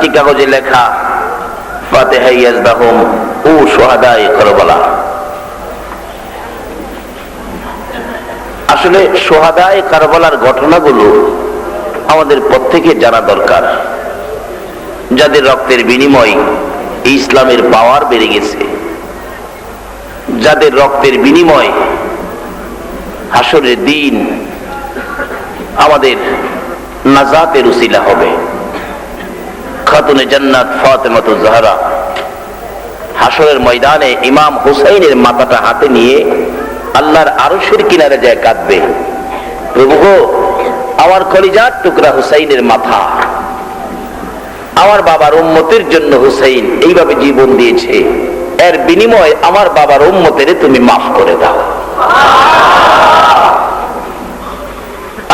চারটি কাগজে লেখা ফাতিহায়ে ইয়াজদাহুম ও শুহাদায়ে কারবালা। আসলে শুহাদায়ে কারবালার ঘটনাগুলো আমাদের প্রত্যেকে জানা দরকার, যাদের রক্তের বিনিময়ে ইসলামের পাওয়ার বেড়ে গেছে, যাদের রক্তের বিনিময়ে হাসরের দিন আমাদের নাজাতের উসিলা হবে। খাতুনে জান্নাত ফাতেমাতুজ জাহরা হাসরের ময়দানে ইমাম হুসাইনের মাথাটা হাতে নিয়ে আল্লাহর আরশের কিনারে যায় কাঁদবে, প্রভু গো, আমার কলিজার টুকরা হুসাইনের মাথা, আমার বাবার উম্মতের জন্য হুসাইন এইভাবে জীবন দিয়েছে, এর বিনিময়ে আমার বাবার উম্মতের তুমি মাফ করে দাও।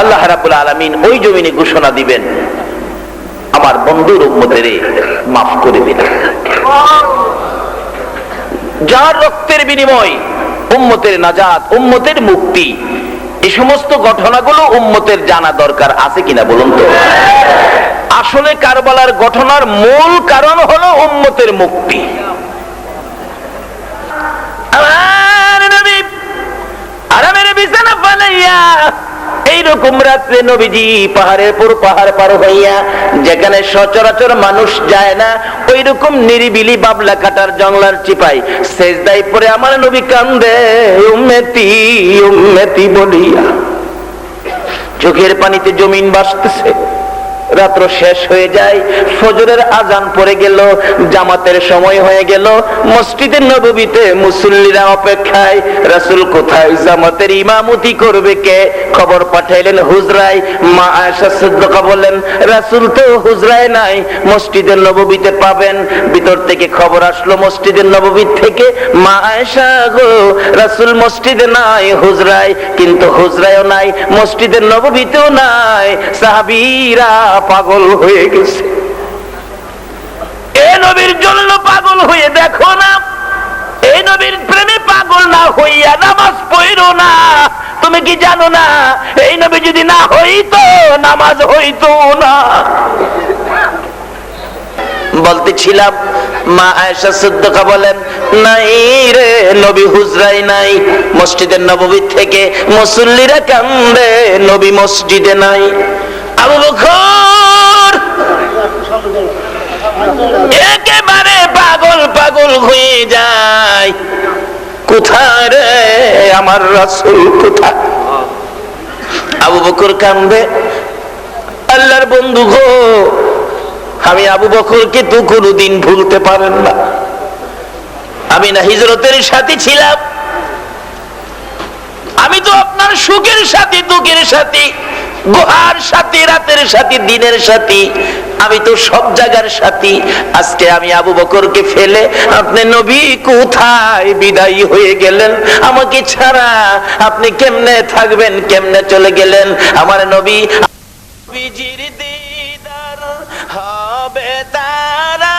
আল্লাহ রাব্বুল আলামিন ওই জমিনে ঘোষণা দিবেন, আমার বন্ধুর উম্মতের মাফ করে দিলেন। যার রক্তের বিনিময় উম্মতের নাজাত, উম্মতের মুক্তি, এই সমস্ত ঘটনাগুলো উম্মতের জানা দরকার আছে কিনা বলুন তো। আসলে কারবালার ঘটনার মূল কারণ হলো উম্মতের মুক্তি। আমার নবী আরামের বিছানা ফালাইয়া এইরকম রাত্রে নবীজি পাহাড়ের পর পাহাড় পার হইয়া, যেখানে সচরাচর মানুষ যায় না, ওই রকম নিরিবিলি বাবলা কাটার জঙ্গলার চিপায় সেজদায় পড়ে আমার নবী কান্দে, উম্মতি উম্মতি বলিয়া। চোখের পানিতে জমিন ভাসতেছে। রাত্র শেষ হয়ে যায়, ফজরের আজান পড়ে গেল, জামাতের সময় হয়ে গেল। মসজিদে নববীতে মুসল্লিরা অপেক্ষায়, রাসূল কোথায়, জামাতের ইমামতি করবে কে? খবর পাঠাইলেন হুজরায়। মা আয়েশা সিদ্দিকা বলেন, রাসূল তো হুজরায় নাই, মসজিদে নববীতে পাবেন। ভিতর থেকে খবর আসলো মসজিদের নববী থেকে, মা আয়েশা গো, রাসূল মসজিদে নাই, হুজরায়। কিন্তু হুজরায়ও নাই, মসজিদের নববীতেও নাই। সাহাবীরা পাগল হয়ে গেছে। এই নবীর জন্য পাগল হয়ে দেখো না, এই নবীর প্রেমে পাগল না হইয়া নামাজ পড়ো না। তুমি কি জানো না, এই নবী যদি না হইতো নামাজ হইতো না। বলতেছিলাম, মা আয়েশা সিদ্দিকা বলেন, নাই রে নবী হুজরায় নাই, মসজিদের নববী থেকে মুসল্লিরা কান্দে, নবী মসজিদে নাই। আবু বকর একেবারে পাগল পাগল হয়ে যায়, কোথায় রে আমার রাসূল কোথায়? আবু বকর কান্দে, আল্লাহর বন্ধু গো, আমি আবু বকরকে তো কোনোদিন ভুলতে পারেন না। আমি না হিজরতের সাথী ছিলাম, আমি তো আপনার সুখের সাথী, দুঃখের সাথী, গুহার সাথী, রাতের সাথী, দিনের সাথী, আমি তো সব জায়গার সাথী। আজকে আমি আবু বকরকে ফেলে আপনি নবী কোথায় বিদায়ী হয়ে গেলেন? আমাকে ছাড়া আপনি কেমনে থাকবেন, কেমনে চলে গেলেন? আমার নবী নবীজির দিদার হবে তারা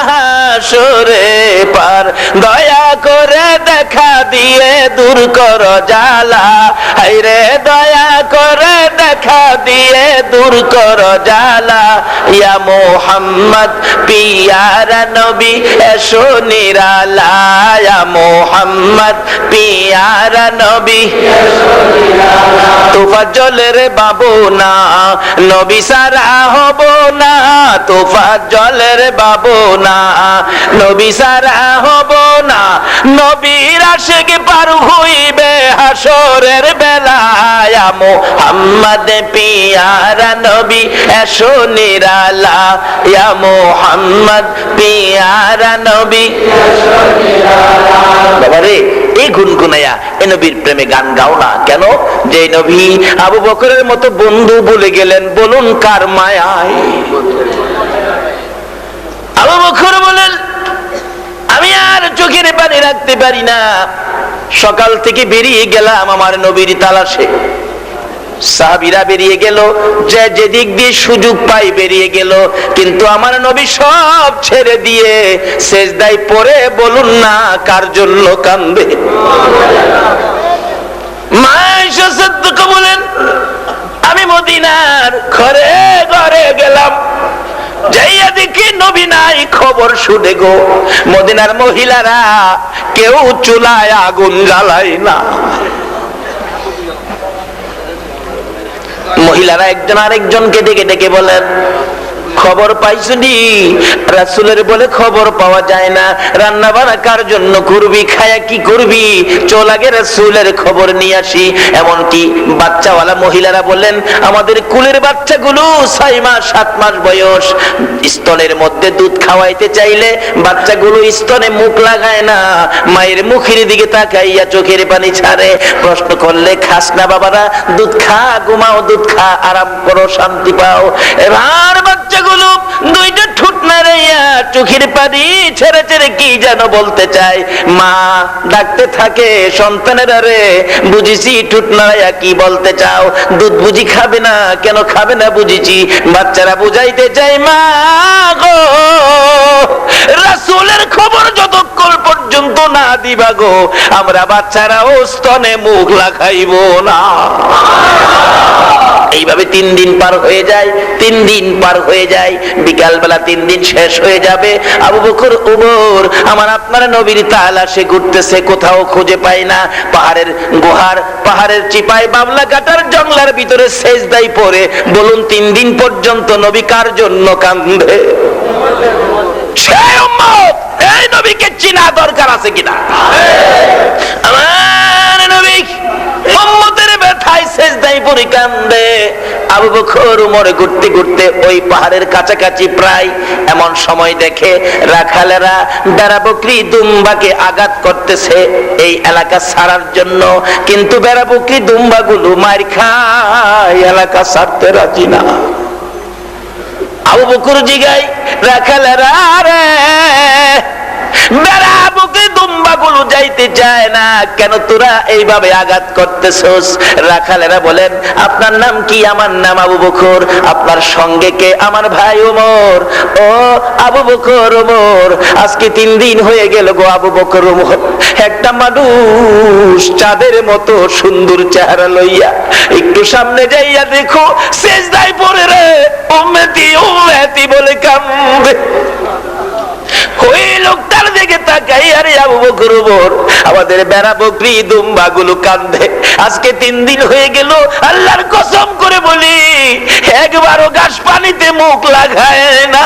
হাসরে পার, দয়া করে দেখা দিয়ে দূর কর জ্বালা, হায়রে দয়া করে দেখা দিয়ে দূর কর জ্বালা। ইয়া মুহাম্মদ পিয়ারা নবী এসো নিরালা, ইয়া মুহাম্মদ পিয়ারা নবী এসো নিরালা। তোফাজ্জলের বাবু না, নবী সারা হব না, তোফাজ্জলের বাবু না, নবী সারা হব না। নবীর আশিক পার হইবে হাসরের বেলায়, মুহাম্মদ পিয়ারা নবী এসো নিরালা, ইয়া মুহাম্মদ পিয়ারা নবী এসো নিরালা। বাবারে, এই গুনগুনায়া এ নবীর প্রেমে গান গাও না কেন? যে নবী আবু বকরের মতো বন্ধু বলে গেলেন, বলুন কার মায়ায়? আবু বকর বলেন, আমি আর চোখের পানি রাখতে পারি না, সকাল থেকে বেরিয়ে গেলাম আমার নবীর তালাশে। সাহাবীরা বেরিয়ে গেল, যে যেদিক দিয়ে সুযোগ পাই বেরিয়ে গেল, কিন্তু আমার নবী সব ছেড়ে দিয়ে সেজদায় পড়ে, বলুন না কার জন্য কান্দে? মা আয়েশা সিদ্দিকা বলেন, আমি মদিনার ঘরে ঘরে গেলাম, যাইয়া দেখি মদিনায় খবর শুনে গো, মদিনার মহিলারা কেউ চুলায় আগুন জ্বালায় না। মহিলারা একজন আরেকজনকে ডেকে ডেকে বলেন, খবর পাইছনি? রাসূলের বলে খবর পাওয়া যায় না। রান্না বান্না কার জন্য করবি, খায়া কি করবি? চল আগে রাসূলের খবর নিয়ে আসি। এমনকি বাচ্চাওয়ালা মহিলারা বলেন, আমাদের কুলের বাচ্চাগুলো 6 মাস 7 মাস বয়স, স্তনের মধ্যে দুধ খাওয়াইতে চাইলে বাচ্চাগুলো স্তনে মুখ লাগায় না, মায়ের মুখের দিকে তাকাইয়া চোখের পানি ছাড়ে। প্রশ্ন করলে, খাস না বাবারা? দুধ খা, ঘুমাও, দুধ খা, আরাম করো, শান্তি পাও। এবার বাচ্চাগুলো দুইটা ঠোঁট নাড়াইয়া চোখের পানি ছেড়ে ছেড়ে কি যেন বলতে চায়। মা ডাকতে থাকে, সন্তানেরা রে, বুঝেছি ঠোঁট নাড়াইয়া কি বলতে চাও, দুধ বুঝি খাবে না? কেন খাবে না বুঝেছি। বাচ্চারা বুঝাইতে চাই, মা গো, রাসূলের খবর যতক্ষণ পর্যন্ত না দিবা গো, আমরা বাচ্চারাও স্তনে মুখ লাগাইব না। এইভাবে 3 দিন পার হয়ে যায়, 3 দিন পার হয়ে যায়। বিকাল বেলা 3 দিন শেষ হয়ে যাবে। আবু বকর, ওমর আমার আপনার নবীর তালাশে ঘুরতেছে, কোথাও খুঁজে পায় না। পাহাড়ের গুহার, পাহাড়ের চিপায়, বাবলা কাটার জঙ্গলার ভিতরে সেজদায় পড়ে। বলুন 3 দিন পর্যন্ত নবী কার জন্য কান্দে? সেই উম্মত, এই নবীকে চিনা দরকার আছে কিনা? আমার নবী উম্মতের ব্যথায় সেজদায় পড়ে কান্দে। আবু বকর উমর ঘুরতে ঘুরতে ওই পাহাড়ের কাছাকাছি প্রায় এমন সময় দেখে রাখালেরা বেড়া বকরি দুম্বাকে আঘাত করতেছে এই এলাকা ছাড়ার জন্য, কিন্তু বেড়া বকরি দুম্বাগুলো মার খায়, এলাকা ছাড়তে রাজি না। আবু বকর জিগায়, রাখালেরা রে, বেড়া বকরি দুম্বাগুলো যাইতে চায় না, কেন তোরা এইভাবে আঘাত করতেছস? রাখালেরা বলেন, আপনার নাম কি? আমার নাম আবু বকর। আপনার সঙ্গে কে? আমার ভাই ওমর। ও আবু বকর, ওমর, আজকে 3 দিন হয়ে গেল গো আবু বকর, ওমর, একটা মানুষ চাঁদের মতো সুন্দর চেহারা লইয়া একটু সামনে যাইয়া দেখো সেজদায় পড়ে রে, উম্মতি উম্মতি বলে কান্দে। ওই লোকটার দিকে তাকাই, আরে আবু বকর, ওমর, আমাদের বেড়া বকরি দুম্বাগুলো কান্দে। আজকে 3 দিন হয়ে গেল, আল্লাহর কসম করে বলি একবারও ঘাস পানিতে মুখ লাগায় না।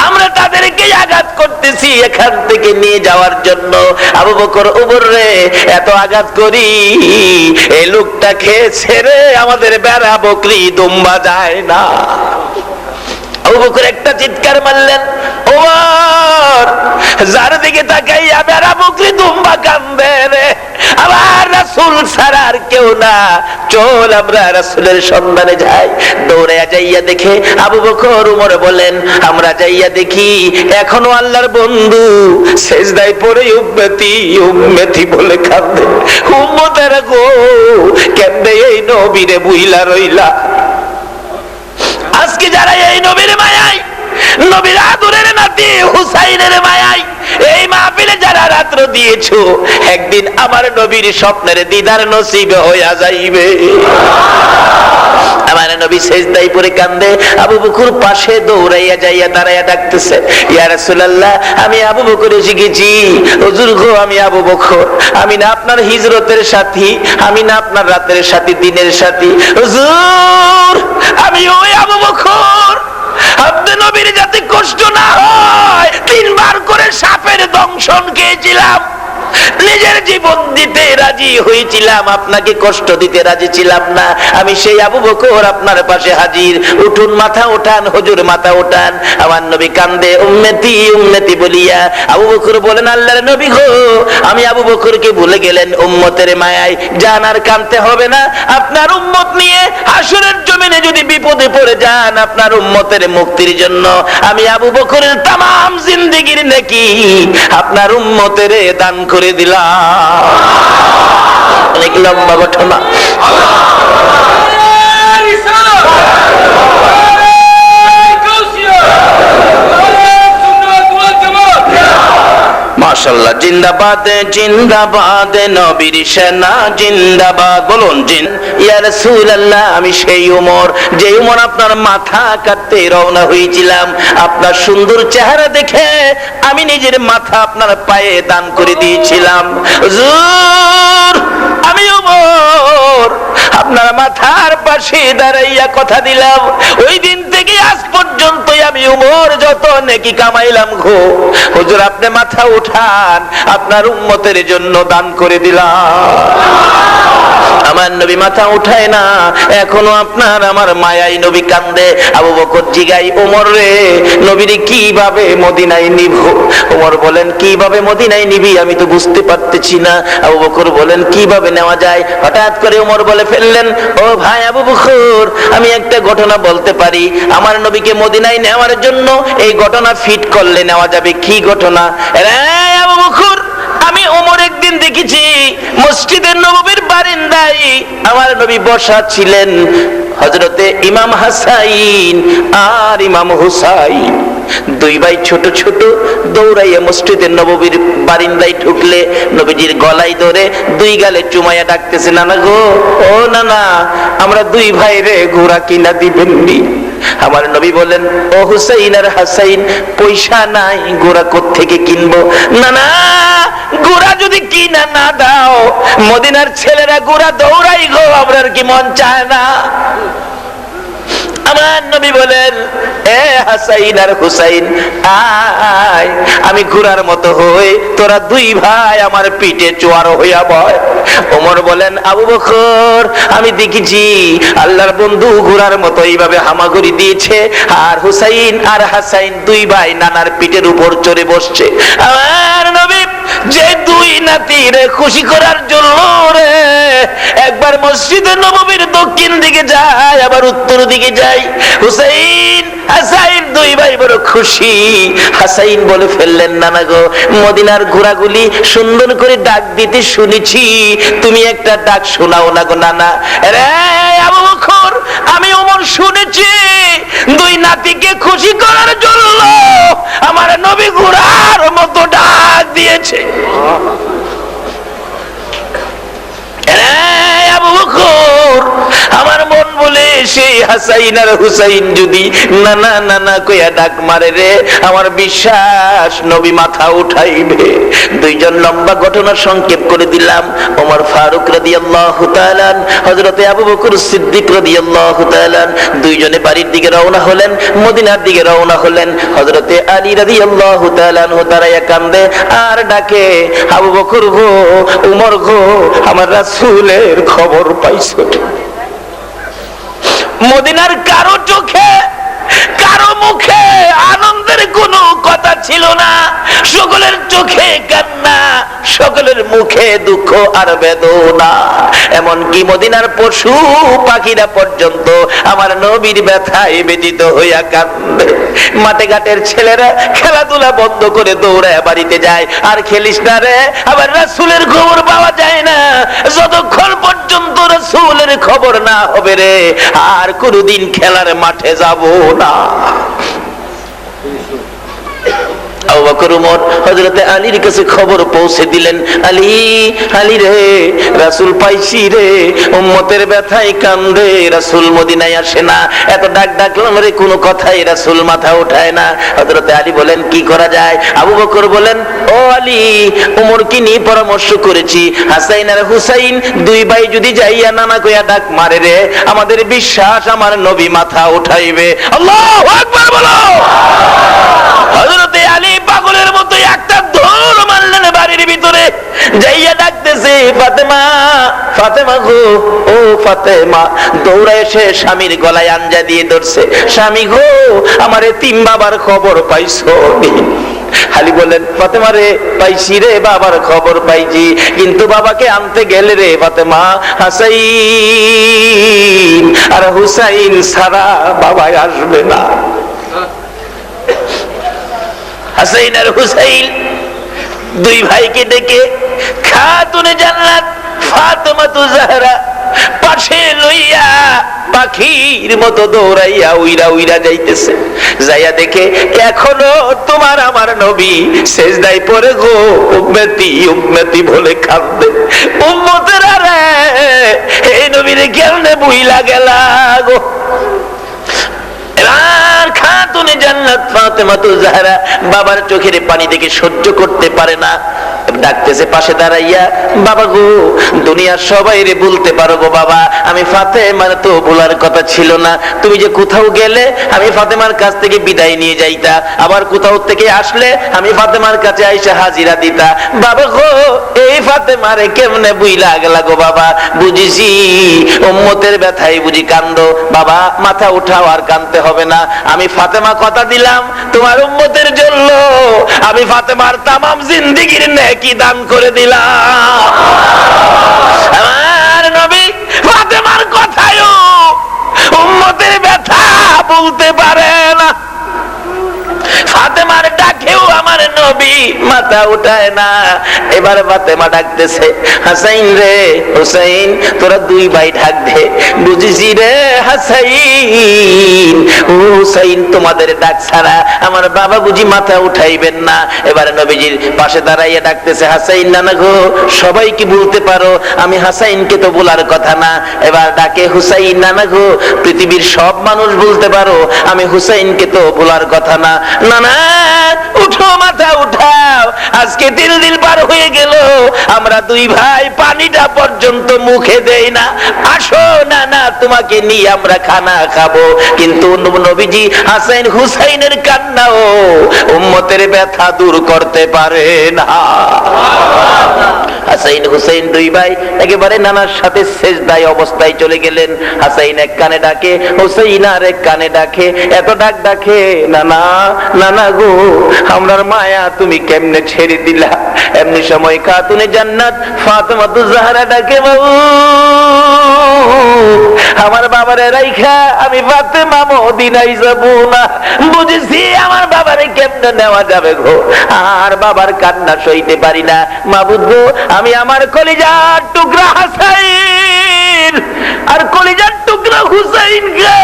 আমরা তাদেরকে আঘাত করতেছি এখান থেকে নিয়ে যাওয়ার জন্য। আবু বকর, ওমর রে, এত আঘাত করি এই লোকটাকে ছেড়ে আমাদের বেড়া বকরি দুম্বা যায় না। আবু বকর একটা চিৎকার মারলেন, ওমর, যার দিকে তাকাইয়া বেড়া বকরি দুম্বা কান্দে রে, আমার রাসূল ছাড়া আর কেউ না, চল আমরা রাসূলের সন্ধানে যাই। দৌড়ে যাইয়া দেখে আবু বকর, ওমর বলেন, আমরা যাইয়া দেখি এখনো আল্লাহর বন্ধু সেজদায় পড়ে উম্মতি উম্মতি বলে কান্দে। উম্মতেরা গো, কেমনে এই নবীরে বুইলা রইলা? আজকে যারা এই নবীর মায়ায়, নবীর আদরের নাতি হুসাইনের মায়ায় এই মাহফিলে যারা রাত্র দিয়েছো, একদিন আমার নবীর স্বপ্নের দিদার নসিব হইয়া যাইবে। আমার নবী সেজদায় পড়ে কান্দে। আবু বকর পাশে দৌড়াইয়া যাইয়া দাঁড়াইয়া ডাকতেছে, ইয়া রাসূলুল্লাহ, আমি আবু বকর এসে গেছি। হুজুর গো, আমি আবু বকর, আমি না আপনার হিজরতের সাথী, আমি না আপনার রাতের সাথী, দিনের সাথী। হুজুর, আমি ওই আবু বকর, আপনি নবীর যাতে কষ্ট না হয় 3 বার করে সাপের দংশন খেয়েছিলাম, নিজের জীবন দিতে রাজি হয়েছিলাম, আপনাকে কষ্ট দিতে রাজি ছিলাম না। আমি সেই আবু বকর আপনার পাশে হাজির। উঠুন, মাথা ওঠান হুজুর, মাথা ওঠান। আমার নবী কান্দে উম্মতি উম্মতি বলিয়া। আবু বকর বলেন, আল্লাহর নবী গো, আমি আবু বকরকে ভুলে গেলেন উম্মতের মায়ায়। জান, আর কাঁদতে হবে না। আপনার উম্মত নিয়ে হাসরের জমিনে যদি বিপদে পড়ে যান, আপনার উম্মতের মুক্তির জন্য আমি আবু বকরের তামাম জিন্দেগির নেকি আপনার উম্মতের দান করে দিলাম। অনেক লম্বা ঘটনা। মাশাআল্লাহ, জিন্দাবাদ জিন্দাবাদ নবীর সেনা জিন্দাবাদ, বলুন ইয়া রাসূলুল্লাহ। আমি সেই উমর, যে উমর আপনার মাথা কাটতে রওনা হয়েছিলাম। আপনার সুন্দর চেহারা দেখে আমি নিজের মাথা আপনার পায়ে দান করে দিয়েছিলাম। হুজুর, আমি উমর আপনার মাথার পাশে দাঁড়াইয়া কথা দিলাম, ওই দিন থেকে আজ পর্যন্ত আমি উমর যত নেকি কামাইলাম গো হুজুর, আপনি মাথা উঠান, আপনার উম্মতের জন্য দান করে দিলাম। আমার নবী মাথা উঠায় না, এখনো আপনার আমার মায়াই নবী কান্দে। আবু বকর জিগাই, ওমর রে, নবীরে কিভাবে মদিনায় নিব? ওমর বলেন, কিভাবে মদিনায় নিবি আমি তো বুঝতে পারতেছি না। আবু বকর বলেন, কিভাবে নেওয়া যায়? হঠাৎ করে ওমর বলে ফেললেন, ও ভাই আবু বকর, আমি একটা ঘটনা বলতে পারি, আমার নবীকে মদিনায় নেওয়ার জন্য এই ঘটনা ফিট করলে নেওয়া যাবে। কি ঘটনা? আবু বকর, আমি ওমর একদিন দেখেছি মসজিদের নববীর বারান্দায় আমার নবী বসা ছিলেন। হযরতে ইমাম হাসাইন আর ইমাম হুসাইন দুই ভাই ছোট ছোট দৌড়াইয়া মসজিদের নববীর বারান্দায় ঢুকলে নবীজির গলায় ধরে দুই গালে চুমাইয়া ডাকতেছে, নানা গো, ও নানা, আমরা দুই ভাই রে ঘোড়া কিনা দিবেন নি? আমার নবী বলেন, ও হুসাইন আর হাসাইন, পয়সা নাই, ঘোড়া কোত্থেকে কিনবো? নানা, ঘোড়া যদি কিনা না দাও, মদিনার ছেলেরা ঘোড়া দৌড়াই গো, আপনার কি মন চায় না? আমার নবী বলেন, এ হাসাইন আর হুসাইন, আয়, আমি ঘোড়ার মতো হই, তোরা দুই ভাই আমার পিঠে চোয়ার হইয়া বয়। ওমর বলেন, আবু বকর, আমি দেখেছি আল্লাহর বন্ধু ঘোড়ার মতো এইভাবে হামাগুড়ি দিয়েছে, আর হুসাইন আর হাসাইন দুই ভাই নানার পিঠের উপর চড়ে বসছে। আমার নবী যে দুই নাতিরে খুশি করার জন্য রে একবার মসজিদে নববীর দক্ষিণ দিকে যায়, আবার উত্তর দিকে যায়। হুসাইন হাসাইন দুই ভাই বড় খুশি। হাসাইন বলে ফেললেন, নানা গো, মদিনার ঘোড়াগুলি সুন্দর করে ডাক দিতে শুনেছি, তুমি একটা ডাক শোনাও না গো নানা। রে আবু বকর, আমি ওমর শুনেছি দুই নাতিকে খুশি করার জন্য আমার নবী ঘোড়ার মতো ডাক দিয়েছে। আবু বকর, আমার মন বলে সেই হাসাইন আর হুসাইন যদি নানা নানা কইয়া ডাক মারে রে, আমার বিশ্বাস নবী মাথা উঠাইবে। দুইজন লম্বা ঘটনা সংক্ষেপ করে দিলাম। ওমর ফারুক রাদিয়াল্লাহু তাআলা, হযরতে আবু বকর সিদ্দিক রাদিয়াল্লাহু তাআলা দুইজনে বাড়ির দিকে রওনা হলেন, মদিনার দিকে রওনা হলেন। হযরতে আলী রাদিয়াল্লাহু তাআলা দাঁড়াইয়া কান্দে আর ডাকে, আবু বকর গো, উমর গো, আমার রাসূলের খবর পাইছো? মদিনার কারো চোখে কারো মুখে আনন্দের কোনো কথা ছিল না, সকলের চোখে কান্না, সকলের মুখে দুঃখ আর বেদনা। এমনকি মদিনার পশু পাখিরা পর্যন্ত আমার নবীর ব্যথায় ব্যথিত হইয়া কান্দে। মাঠে ঘাটের ছেলেরা খেলাধুলা বন্ধ করে দৌড়ায় বাড়িতে যায়, আর খেলিস না রে, আবার রাসূলের খবর পাওয়া যায় না। যতক্ষণ পর্যন্ত রাসূলের খবর না হবে রে, আর কোনদিন খেলার মাঠে যাব না। আবু বকর ওমর হযরতে আলীর কাছে খবর পৌঁছে দিলেন, আলী, আলী রে, রাসূল পাইছি রে, উম্মতের ব্যথায় কান্দে, রাসূল মদিনায় আসে না, এত ডাক ডাকলাম রে, কোনো কথাই রাসূল মাথা উঠায় না। হযরতে আলী বলেন, কি করা যায়? আবু বকর বলেন, ও আলী, ওমরকে নিয়ে পরামর্শ করেছি, হাসাইন আর হুসাইন দুই ভাই যদি যাইয়া নানা কইয়া ডাক মারে রে, আমাদের বিশ্বাস আমার নবী মাথা উঠাইবে। আল্লাহু আকবার বলো। হযরতে আলী পাগলের মতো একটা দৌড় মারলেন বাড়ির ভিতরে, যাইয়া ডাকতেছে, ফাতেমা, ফাতেমা গো, ও ফাতেমা। দৌড়া এসে স্বামীর গলায় আঞ্জা দিয়ে ধরছে, স্বামী গো, আমার এতিম বাবার খবর পাইছো? আলী বলেন, ফাতেমা রে, পাইছি রে, বাবার খবর পাইছি, কিন্তু বাবাকে আনতে গেলে রে ফাতেমা, হাসাইন আর হুসাইন ছাড়া বাবা আসবে না। হাসাইন আর হুসাইন দুই ভাইকে ডেকে খাতুনে জান্নাত ফাতেমাতু জাহরা পাশে লইয়া পাখির মতো দৌড়াইয়া উইরা উইরা যাইতেছে। যাইয়া দেখে এখনো তোমার আমার নবী সেজদায় পড়ে গো উম্মতি উম্মতি বলে কাঁদে। উম্মতেরা রে, এই নবীরে কেমনে বুইলা গেলা গো। এবার খাতুনে জান্নাত ফাতেমাতুজ জাহরা বাবার চোখের পানি দেখে সহ্য করতে পারে না, ডাকতেছে পাশে দাঁড়াইয়া, বাবা গো দুনিয়ার সবাই রে বলতে পারো গো বাবা, আমি ফাতেমার তো বলার কথা ছিল না। তুমি যে কোথাও গেলে আমি ফাতেমার কাছ থেকে বিদায় নিয়ে যাইতা, আবার কোথাও থেকে আসলে আমি ফাতেমার কাছে আইসা হাজিরা দিতা। বাবা গো এই ফাতেমারে কেমনে বুইলা গেলা গো বাবা, বুঝিছি উম্মতের ব্যথায় বুঝি কান্দো। বাবা মাথা উঠাও, আর কাঁদতে হবে না। আমি ফাতেমা কথা দিলাম তোমার উম্মতের জন্য আমি ফাতেমার তামাম জিন্দেগির নেকি দান করে দিলাম। আমার নবী ফাতেমার কথায়ও উম্মতের ব্যথা বলতে পারে না, ফাতেমার ডাকেও আমার নবী মাথা উঠায় না। এবার ফাতেমা ডাকতেছে, হাসাইন রে হুসাইন, তোরা দুই ভাই ডাক দে। বুঝিছি রে হাসাইন হুসাইন, তোমাদের ডাক ছাড়া আমার বাবা বুঝি মাথা উঠাইবেন না। এবার নবীজির পাশে দাঁড়াইয়া ডাকতেছে, হাসাইন নানা গো, সবাই কি বলতে পারো, আমি হাসাইনকে তো বলার কথা না। এবার ডাকে, হুসাইন নানা গো, পৃথিবীর সব মানুষ বলতে পারো, আমি হুসাইনকে তো বলার কথা না। না না, উঠো, মাথা উঠাও, আজকে 3 দিন পার হয়ে গেল আমরা দুই ভাই পানিটা পর্যন্ত মুখে দেই না। আসো না না, তোমাকে নিয়ে আমরা খানা খাবো। কিন্তু নবীজি হাসাইন হুসাইনের কান্নাও উম্মতের ব্যথা দূর করতে পারে না। হাসাইন হুসাইন দুই ভাই একেবারে নানার সাথে সেজদায় অবস্থায় চলে গেলেন। হাসাইন এক কানে ডাকে, হুসাইন আর এক কানে ডাকে। এত ডাক ডাকে, নানা নানা গো, আমরার মায়া তুমি কেমনে ছেড়ে দিলা। এমনি সময় খাতুনে জান্নাত ফাতেমাতুজ জাহরা ডাকে, বাবু আমার বাবারে রাইখা আমি ফাতেমা মদিনায় যাব না। বুঝেছি আমার বাবারে কেমনে নেওয়া যাবে গো, আর বাবার কান্না সইতে পারি না। মাবুদ গো, আমি আমার কলিজার টুকরা হাসাইন আর কলিজার টুকরা হুসাইন কে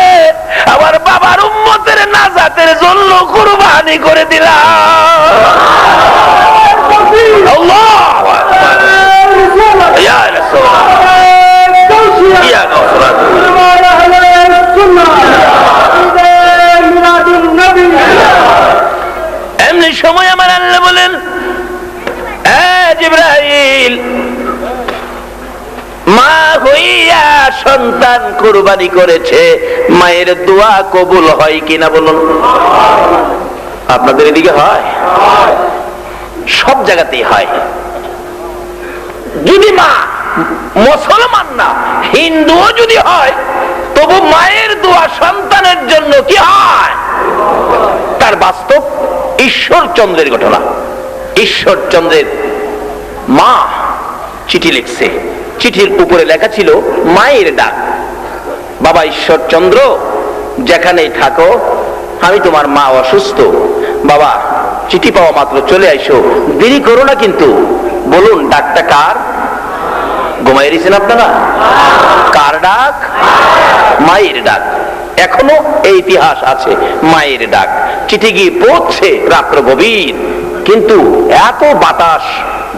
আমার বাবার উম্মতের নাজাতের জন্য কুরবানি করে দিলাম। আল্লাহু আকবার, ইয়া রাসূলুল্লাহ, ইয়া এমনি সময় আমার আল্লাহ বলেন, জিবরাইল, মা হইয়া সন্তান কুরবানি করেছে, মায়ের দোয়া কবুল হয় কিনা বলুন। আপনাদের এদিকে হয়? সব জায়গাতেই হয়। যদি মা মুসলমান না হিন্দুও যদি হয়, তবু মায়ের দোয়া সন্তানের জন্য কি হয়? তার বাস্তব ঈশ্বরচন্দ্রের ঘটনা। ঈশ্বরচন্দ্রের মা চিঠি লিখছে, চিঠির উপরে লেখা ছিল মায়ের ডাক। বাবা ঈশ্বরচন্দ্র, যেখানেই থাকো, আমি তোমার মা অসুস্থ। বাবা চিঠি পাওয়া মাত্র চলে আইসো, দেরি করো না কিন্তু। বলুন ডাকটা কার? ঘুমাই দিয়েছেন আপনারা? কার ডাক? মায়ের ডাক। এখনো এই ইতিহাস আছে, মায়ের ডাক। চিঠি গিয়ে পৌঁছছে রাত্র গভীর, কিন্তু এত বাতাস,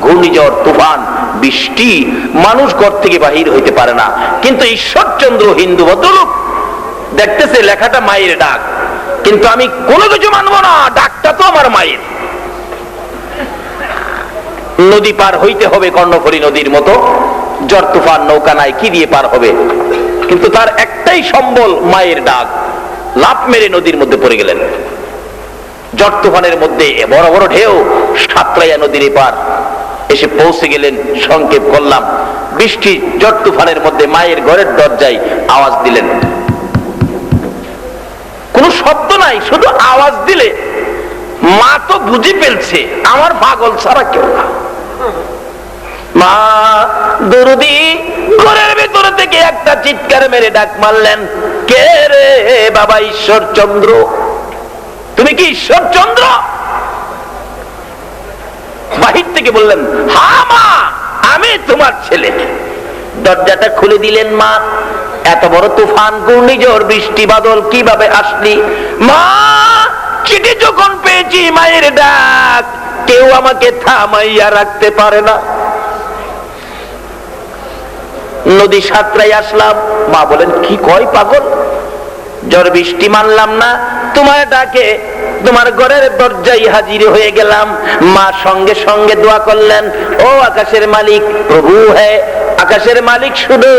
ঘূর্ণিঝড়, তুফান, বৃষ্টি, মানুষ ঘর থেকে বাহির হইতে পারে না। কিন্তু ঈশ্বরচন্দ্র হিন্দু ভদ্রলোক দেখতেছে লেখাটা মায়ের ডাক, কিন্তু আমি কোনো কিছু মানবো না, ডাকটা তো আমার মায়ের। নদী পার হইতে হবে কর্ণফুলী নদীর মতো, ঝড় তুফান, নৌকা নাই, কি দিয়ে পার হবে? কিন্তু তার একটাই সম্বল মায়ের ডাক। লাফ মেরে নদীর মধ্যে পড়ে গেলেন। ঝড় তুফানের মধ্যে বড় বড় ঢেউ সাতরাইয়া নদীর পার এসে পৌঁছে গেলেন। সংক্ষেপ করলাম, বৃষ্টি ঝড় তুফানের মধ্যে মায়ের ঘরের দরজায় আওয়াজ দিলেন। কোন শব্দ নাই, শুধু আওয়াজ দিলে মা তো বুঝে ফেলছে আমার পাগল ছাড়া কেউ না। মা দরদি ঘরের ভেতর থেকে একটা চিৎকার মেরে ডাক মারলেন, কে রে? বাবা ঈশ্বরচন্দ্র। তুমি কি ঈশ্বরচন্দ্র? বাহির থেকে বললেন, হ্যাঁ মা, আমি তোমার ছেলে। দরজাটা খুলে দিলেন মা। এত বড় তুফান, ঘূর্ণিঝড়, বৃষ্টি বাদল কিভাবে আসলি? মা, চিঠি যখন পেয়েছি মায়ের ডাক, কেউ আমাকে থামাইয়া রাখতে পারে না। নদী সাঁতরাই আসলাম। মা বলেন, কি কয় পাগল, ঝড় বৃষ্টি মানলাম না, তোমার ডাকে তোমার ঘরের দরজায় হাজির হয়ে গেলাম। মা সঙ্গে সঙ্গে দোয়া করলেন, ও আকাশের মালিক, প্রভু হ্যাঁ আকাশের মালিক, শুধু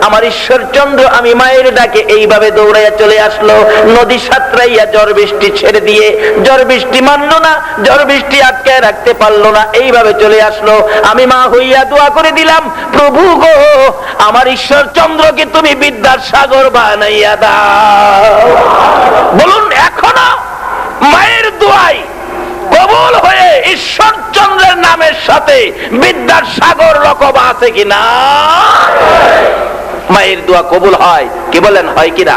আমার ঈশ্বর চন্দ্র আমি মায়ের ডাকে এইভাবে দৌড়াইয়া চলে আসলো। নদী সাঁতরাইয়া ঝড় বৃষ্টি ছেড়ে দিয়ে, ঝড় বৃষ্টি মানলো না, ঝড় বৃষ্টি আটকায় রাখতে পারলো না, এইভাবে চলে আসলো। আমি মা হইয়া দোয়া করে দিলাম, প্রভু গো আমার ঈশ্বর চন্দ্রকে তুমি বিদ্যার সাগর বানাইয়া দাও। বলুন, এখনো মায়ের দোয়াই কবুল হয়ে ঈশ্বর চন্দ্রের নামের সাথে বিদ্যার সাগর রকবা আছে কিনা? মায়ের দোয়া কবুল হয়, কি বলেন, হয় কিনা?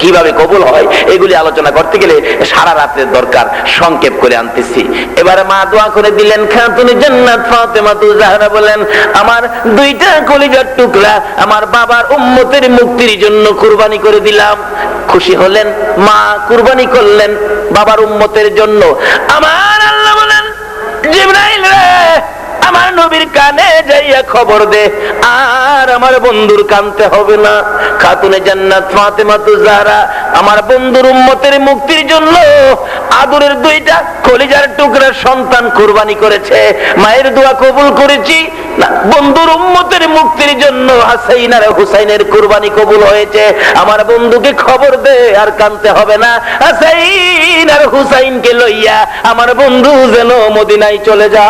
কিভাবে কবুল হয় এগুলি আলোচনা করতে গেলে সারা রাতের দরকার, সংক্ষেপ করে আনতেছি। এবারে মা দোয়া করে দিলেন, খাতুনে জান্নাত ফাতেমা জাহরা বলেন, আমার দুইটা কলিজার টুকরা আমার বাবার উম্মতের মুক্তির জন্য কুরবানি করে দিলাম। খুশি হলেন মা, কুরবানি করলেন বাবার উম্মতের জন্য। আমার আল্লাহ বলেন, জিবরাইল রে আমার নবীর কানে যাইয়া খবর দে, আর আমার বন্ধুর কানতে হবে না। খাতুনে জান্নাত ফাতেমা জাহরা আমার বন্ধুর উম্মতের মুক্তির জন্য আদরের দুইটা কলিজার টুকরা সন্তান কুরবানি করেছে। মায়ের দোয়া কবুল করেছি না, বন্ধুর উম্মতের মুক্তির জন্য হাসাইন আর হুসাইনের কুরবানি কবুল হয়েছে। আমার বন্ধুকে খবর দে, আর কানতে হবে না। হাসাইন আর হুসাইনকে লইয়া আমার বন্ধু যেন মদিনায় চলে যায়।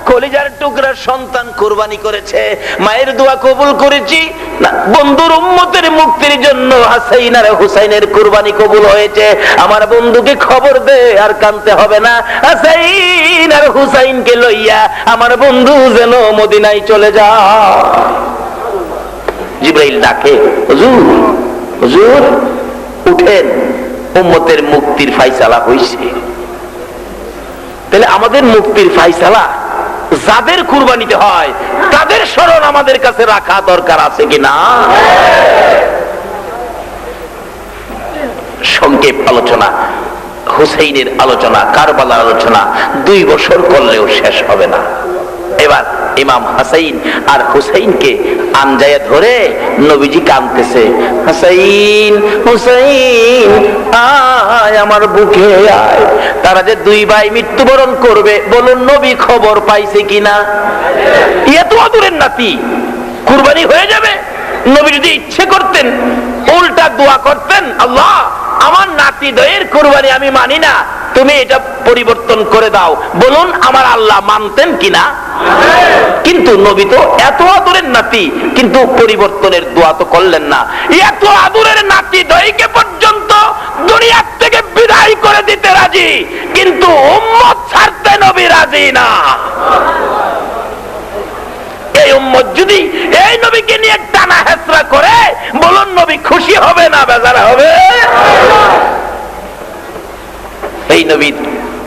কলিজার টুকরার সন্তান কুরবানি করেছে, মায়ের দোয়া কবুল করেছি না, বন্ধুর উম্মতের মুক্তির জন্য হাসাইন আর হুসাইনের কুরবানি কবুল হয়েছে। আমার বন্ধুকে খবর দে, আর কানতে হবে না। হাসাইন আর হুসাইনকে লইয়া আমার বন্ধু যেন মদিনায় চলে যায়। জিবরাইল ডাকে, হুজুর হুজুর উঠেন, উম্মতের মুক্তির ফায়সালা হইছে। তাহলে আমাদের মুক্তির ফায়সালা যাদের কুরবানিতে হয় তাদের স্মরণ আমাদের কাছে রাখা দরকার আছে কিনা? সংক্ষেপ আলোচনা, হুসাইনের আলোচনা, কারবালার আলোচনা 2 বছর করলেও শেষ হবে না। এবার ইমাম হাসাইন আর হুসাইনকে আনজায়া ধরে নবীজি কাঁদতেছে, হাসাইন হুসাইন আয় আমার বুকে আয়। তারা যে 2 ভাই মৃত্যুবরণ করবে, বলুন নবী খবর পাইছে কিনা? এত আদরের নাতি কুরবানি হয়ে যাবে। নবী যদি ইচ্ছে করতেন উল্টা দোয়া করতেন, আল্লাহ আমার নাতি দয়ের কুরবানি আমি মানি না, তুমি এটা পরিবর্তন করে দাও, বলুন আমার আল্লাহ মানতেন কিনা? কিন্তু নবী তো এত আদরের নাতি, কিন্তু পরিবর্তনের দোয়া তো করলেন না। এত আদরের নাতি দয়কে পর্যন্ত দুনিয়া থেকে বিদায় করে দিতে রাজি, কিন্তু উম্মত ছাড়তে নবী রাজি না। এই উম্মত যদি এই নবীকে নিয়ে টানা হেসরা করে, বলুন নবী খুশি হবে না বেজার হবে? এই নবীর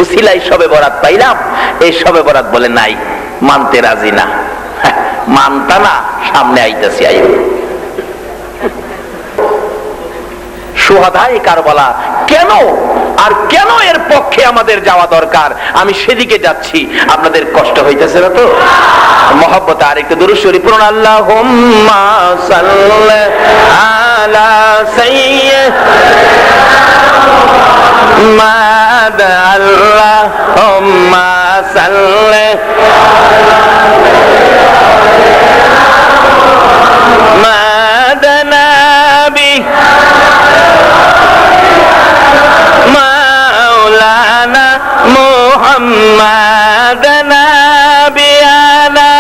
উসিলাই শবে বরাত পাইলাম, এই শবে বরাত বলে নাই, মানতে রাজি না। মানতা না, সামনে আইতাছি আইব। শুহাদায়ে কারবালা কেন, আর কেন এর পক্ষে আমাদের যাওয়া দরকার, আমি সেদিকে যাচ্ছি। আপনাদের কষ্ট হইতেছে না তো? মহব্বত আর একটু দুরূদ শরীফ পড়ুন। আল্লাহুম্মা সাল্লি আলা সাইয়্যিদিনা আল্লাহুম্মা সাল্লি মাদানাবি মাওলানা মুহাম্মাদানা বিয়ানা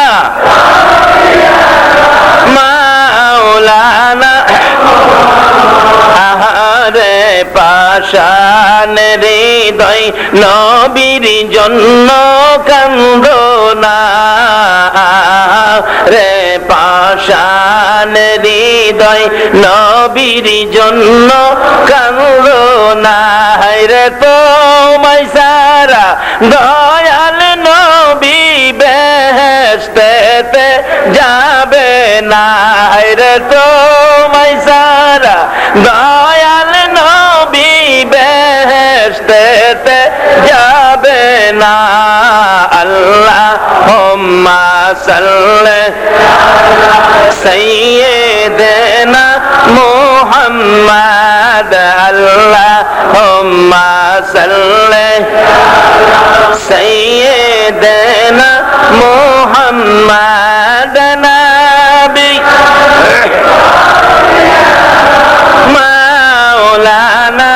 মাওলানা আহারে পাশান হৃদয় নবীর জন্য কান্দো না রে, পাশান হৃদয় নবীর জন্য কান্দো না রে, তোমায় সারা দয়াল নবী বেহেশতে না রে তোমায় সারা দয়াল নবী বেহেশতেতে যাবে না। আল্লাহুম্মা সাল্লি সাইয়্যিদিনা মুহাম্মাদ। আল্লাহুম্মা সাল্লি সাইয়্যিদিনা মুহাম্মাদ নবী মাওলানা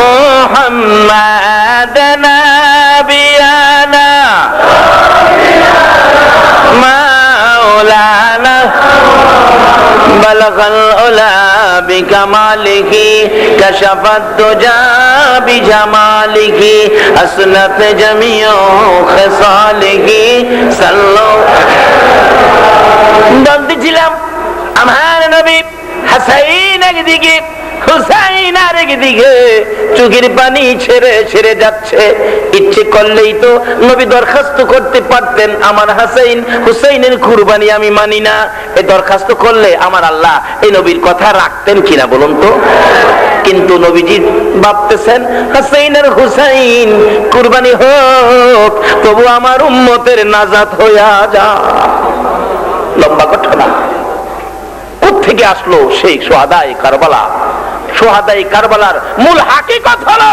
মুহাম্মাদ নবিয়ানা মাওলানা বালাগাল উলা বিকামালিহি কাশাফাত দুজা বিজামালিহি আসনাত জামিউ খিসালিহি সাল্লু। বলতেছিলাম আমার নবী হাসাইন একদিকে হুসাইন আরেকদিকে চোখের পানি ছেড়ে ছেড়ে যাচ্ছে। ইচ্ছে করলেই তো নবী দরখাস্ত করতে পারতেন, আমার হাসাইন হুসাইনের কুরবানি আমি মানি না। এই দরখাস্ত করলে আমার আল্লাহ এই নবীর কথা রাখতেন কিনা বলুন তো। কিন্তু নবীজি ভাবতেছেন হাসাইন আর হুসাইন কুরবানি হোক, তবু আমার উম্মতের নাজাত হইয়া যা। লম্বা ঘটনা থেকে আসলো সেই সোহাদায়ে কারবালা। সোহাদায়ে কারবালার মূল হাকিকত হলো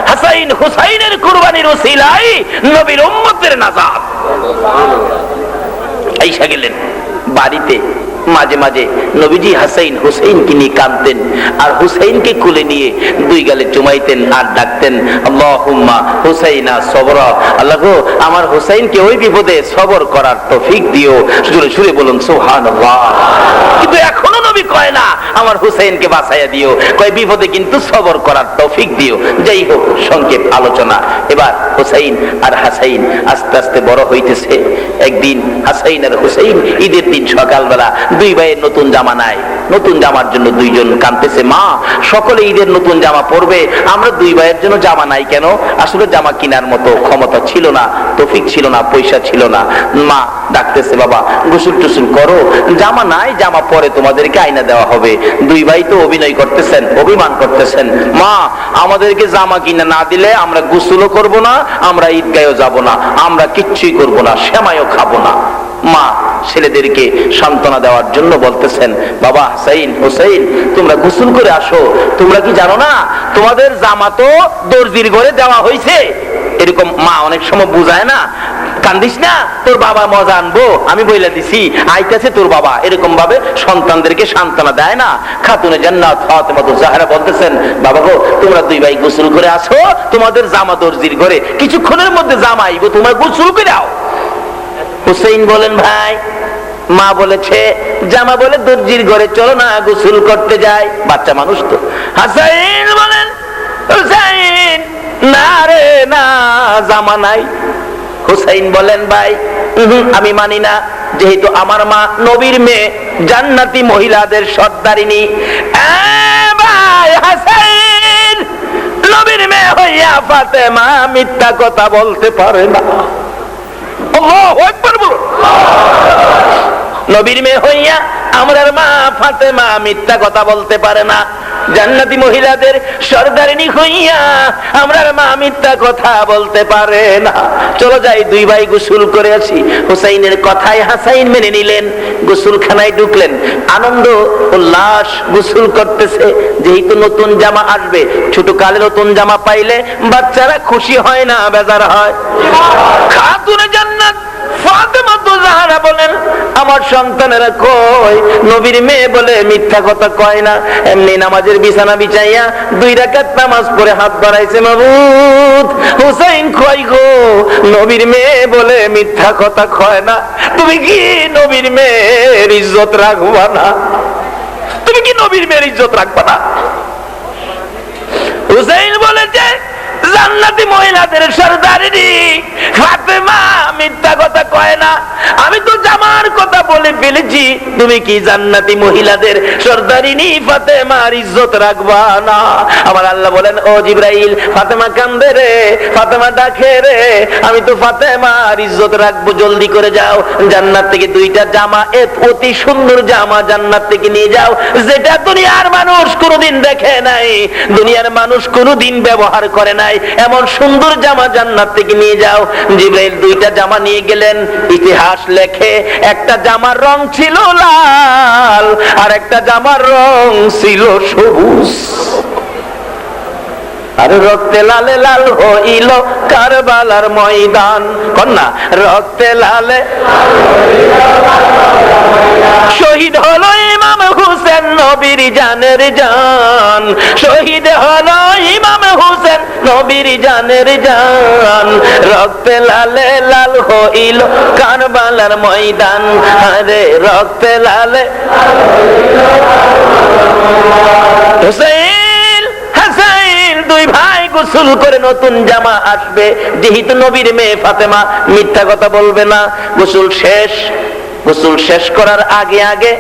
হাসাইন হুসাইনের কুরবানির ওসিলায় নবীর উম্মতের নাজাত। আইসা গেলেন বাড়িতে। মাঝে মাঝে নবীজি হাসাইন হুসাইনকে নিয়ে কাঁদতেন, আর হুসাইনকে কোলে নিয়ে দুই গালে চুমাইতেন আর ডাকতেন আল্লাহুম্মা হুসাইনা সবরা। আল্লাহ গো আমার হুসাইনকে ওই বিপদে সবর করার তৌফিক দিও। জোরে সুরে বলুন সুবহানাল্লাহ। কিন্তু এখনো নবী কয় না আমার হুসাইনকে বাঁচাইয়া দিও, কয় বিপদে কিন্তু সবর করার তৌফিক দিও। যাই হোক সংক্ষেপ আলোচনা। এবার হুসাইন আর হাসাইন আস্তে আস্তে বড় হইতেছে। একদিন হাসাইন আর হুসাইন ঈদের দিন সকালবেলা দুই ভাইয়ের নতুন জামা নাই। নতুন জামার জন্য দুইজন কাঁদতেছে, মা সকলে ঈদের নতুন জামা পরবে, আমরা দুই ভাইয়ের জন্য জামা নাই কেন? আসলে জামা কেনার মতো ক্ষমতা ছিল না, তৌফিক ছিল না, পয়সা ছিল না। মা ডাকতেছে, বাবা গোসল টুসুল করো, জামা নাই, জামা পরে তোমাদেরকে আইনা দেওয়া হবে। দুই ভাই তো অভিনয় করতেছেন, অভিমান করতেছেন, মা আমাদেরকে জামা কিনা না দিলে আমরা গোসলও করব না, আমরা ঈদগাহেও যাব না, আমরা কিচ্ছুই করব না, সেমাইও খাবো না। মা ছেলেদেরকে সান্ত্বনা দেওয়ার জন্য বলতেছেন, বাবা হাসাইন হুসাইন তোমরা গোসল করে আসো, তোমরা কি জানো না তোমাদের জামা তো দর্জির ঘরে দেওয়া হয়েছে। এরকম মা অনেক সময় বুঝায় না, কান্দিস না, তোর বাবা মজা আনবো, আমি বইলা দিছি আইতাছে তোর বাবা। এরকম ভাবে সন্তানদেরকে সান্ত্বনা দেয় না। খাতুনে জান্নাত ফাতেমা জাহরা বলতেছেন, বাবা গো তোমরা দুই ভাই গোসল করে আসো, তোমাদের জামা দর্জির ঘরে, কিছুক্ষণের মধ্যে জামা আইব, তোমরা গোসল করে আও। হুসাইন বলেন, ভাই মা বলেছে জামা বলে দর্জির ঘরে, চলো না গোসল করতে যাই, বাচ্চা মানুষ তো। হাসাইন বলেন, হুসাইন না রে না, জামা নাই। হুসাইন বলেন, ভাই আমি মানি না, যেহেতু আমার মা নবীর মেয়ে, জান্নাতি মহিলাদের সর্দারিনী। ভাই হাসাইন নবীর মেয়ে হইয়া ফাতেমা মিথ্যা কথা বলতে পারে না। আল্লাহু আকবার বলুন। নবীর মেয়ে হইয়া আমরার মা ফাতেমা মিথ্যা কথা বলতে পারে না। জান্নাতি মহিলাদের সর্দারিনী হইয়া আমরার মা মিথ্যা কথা বলতে পারে না। চলো যাই, দুই ভাই গোসল করে আসি। হুসাইনের কথায় হাসাইন মেনে নিলেন, গোসলখানায় ঢুকলেন। আনন্দ উল্লাস, গোসল করতেছে, যেহেতু নতুন জামা আসবে। ছোট কালে নতুন জামা পাইলে বাচ্চারা খুশি হয় না, বেজার হয়। খাতুনে জান্নাত ফাতেমা জাহরা বলেন, আমার সন্তানেরা কয় নবীর মেয়ে বলে মিথ্যা কথা কয় না। এমনি নামাজের বিছানা বিছাইয়া 2 রাকাত নামাজ পড়ে হাত বাড়াইছে, মাবুদ হুসাইন কয় গো, নবীর মেয়ে বলে মিথ্যা কথা কয় না, তুমি কি নবীর মেয়ের ইজ্জত রাখবা না? তুমি কি নবীর মেয়ের ইজ্জত রাখবা না? হুসাইন বলেছে, যা জান্নাতি মহিলাদের সরদারিনী ফাতেমা মিথ্যা কথা কয় না। আমি তো জামার কথা বলে ফেলেছি, তুমি কি জান্নাতি মহিলাদের সরদারিনী ফাতেমার ইজ্জত রাখবা না? আমার আল্লাহ বলেন, ও জিবরাইল, ফাতেমা কান্দে রে, ফাতেমা ডাকে রে, আমি তো ফাতেমার ইজ্জত রাখবো, জলদি করে যাও, জান্নাত থেকে 2টা জামা, অতি সুন্দর জামা জান্নাত থেকে নিয়ে যাও, যেটা দুনিয়ার মানুষ কোনোদিন দেখে নাই, দুনিয়ার মানুষ কোনোদিন ব্যবহার করে নাই, এমন সুন্দর জামা জান্নাত থেকে নিয়ে যাও। জিবরাইল 2টা জামা নিয়ে গেলেন। ইতিহাস লেখে একটা জামার রং ছিল লাল, আর একটা জামার রং ছিল সবুজ। আর রক্তে লালে লাল হইল কারবালার ময়দান, কন্যা রক্তে লালে শহীদ হলো ইমাম হুসেন নবীর জানের জান, শহীদ হলো ইমাম হুসেন নবীর জানের জান, রক্তে লালে লাল হইল কারবালার ময়দান, আরে রক্তে লালে হুসেন হাসাইন 2 ভাই গোসল করে নতুন জামা আসবে, যেহেতু নবীর মেয়ে ফাতেমা মিথ্যা কথা বলবে না। গোসল শেষ করার আগে আগে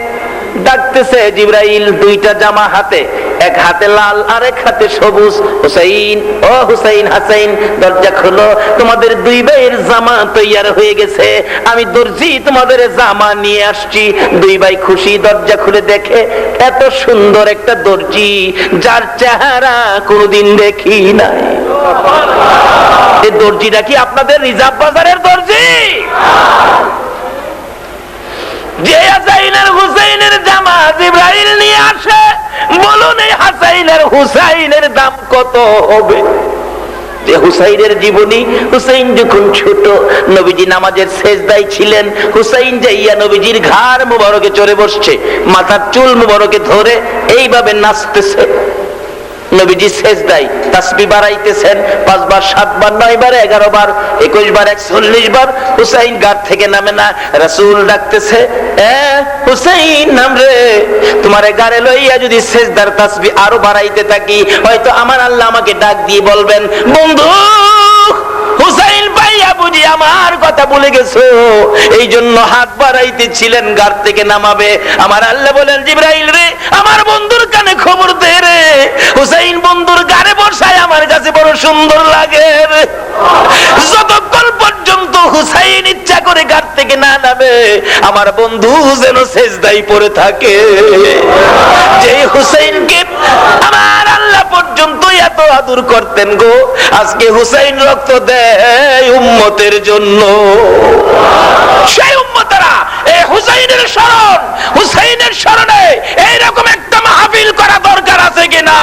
ডাকতেছে জিবরাইল, 2টা জামা হাতে, এক হাতে লাল আর এক হাতে সবুজ। হুসাইন, ও হুসাইন হাসাইন, দরজা খুলো, তোমাদের 2 ভাইয়ের জামা তৈয়ার হয়ে গেছে, আমি দর্জি তোমাদের জামা নিয়ে আসছি। 2 ভাই খুশি, দরজা খুলে দেখে এত সুন্দর একটা দর্জি, যার চেহারা কোনোদিন দেখি নাই। এই দর্জিটা কি আপনাদের রিজার্ভ বাজারের দর্জি? যে হাসাইনের হুসাইনের জামা জিবরাইল নিয়ে আসে, বলুন এই হাসাইনের হুসাইনের দাম কত হবে? যে হুসাইনের জীবনী, হুসাইন যখন ছোট, নবীজি নামাজের সেজদায় ছিলেন, হুসাইন যাইয়া নবীজির ঘাড় মুবারকে চড়ে বসছে, মাথার চুল মুবারকে ধরে এইভাবে নাচতেছে। নবীজি সেজদায় তাসবিহ বাড়াইতেছেন, 5 বার 7 বার 9 বার 11 বার 21 বার 41 বার। হুসাইন গাড় থেকে নামে না, রাসূল ডাকতেছে, এ হুসাইন নাম রে, তোমারে গাড়ে লইয়া যদি সেজদার তাসবিহ আরো বাড়াইতে থাকি, হয়তো আমার আল্লাহ আমাকে ডাক দিয়ে বলবেন, বন্ধু হুসাইন ভাইয়া বুঝি আমার কথা ভুলে গেছো, এই জন্য হাত বাড়াইতেছিলেন, গাড় থেকে নামাবে। আমার আল্লাহ বলেন, জিবরাইল রে, আমার বন্ধুর কানে খবর দে রে, হুসাইন বন্ধুর গাড়ে বসায় আমার কাছে বড় সুন্দর লাগে রে। যতক্ষণ পর্যন্ত হুসাইন ইচ্ছা করে গাড় থেকে না নামে, আমার বন্ধু যেন সেজদায় পড়ে থাকে। যে হুসাইনকে আমার আল্লাহ পর্যন্ত এত আদর করতেন গো, আজকে হুসাইন রক্ত দেয় উম্মতের জন্য। সেই উম্মতেরা এই হুসাইনের স্মরণ, হুসাইনের স্মরণে এইরকম একটা মাহফিল করা দরকার আছে কিনা?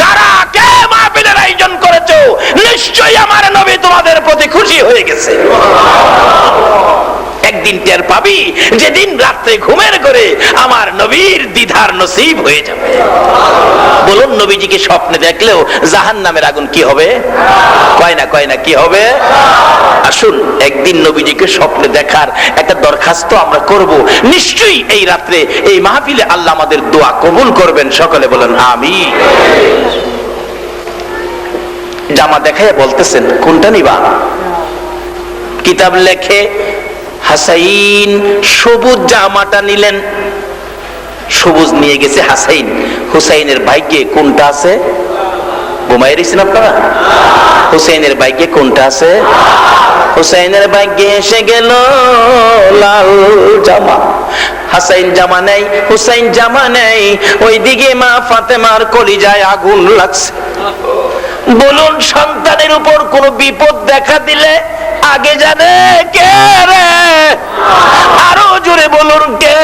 কারা কে মাহফিলের আয়োজন করেছো? নিশ্চয়ই আমার নবী তোমাদের প্রতি খুশি হয়ে গেছে। একদিন টের পাবি, যেদিন রাত্রে ঘুমের করে আমার নবীর দিদার নসিব হয়ে যাবে। বলুন, নবীজিকে স্বপ্নে দেখলেও জাহান্নামের আগুন কি হবে? কয় না কি হবে? আসুন একদিন নবীজিকে স্বপ্নে দেখার একটা দরখাস্ত আমরা করব। নিশ্চয়ই এই রাত্রে এই মাহফিলে আল্লাহ আমাদের দোয়া কবুল করবেন। সকলে বলেন আমিন। জামা দেখায় বলতেছেন, কোনটা নিবা? কিতাব লেখে হাসাইন সবুজ জামাটা নিলেন, সবুজ নিয়ে গেছে হাসাইন। হুসাইনের ভাগ্যে কোনটা আছে? ঘুমাই রয়েছেন আপনারা? হুসাইনের ভাগ্যে কোনটা আছে? হুসাইনের ভাগ্যে এসে গেল লাল জামা। হাসাইন জামা নেই, হুসাইন জামা নেই। ওইদিকে মা ফাতেমার কলিজায় আগুন লাগছে। বলুন, সন্তানের উপর কোন বিপদ দেখা দিলে আগে জানে কে রে? আরো জোরে বলুন, কে?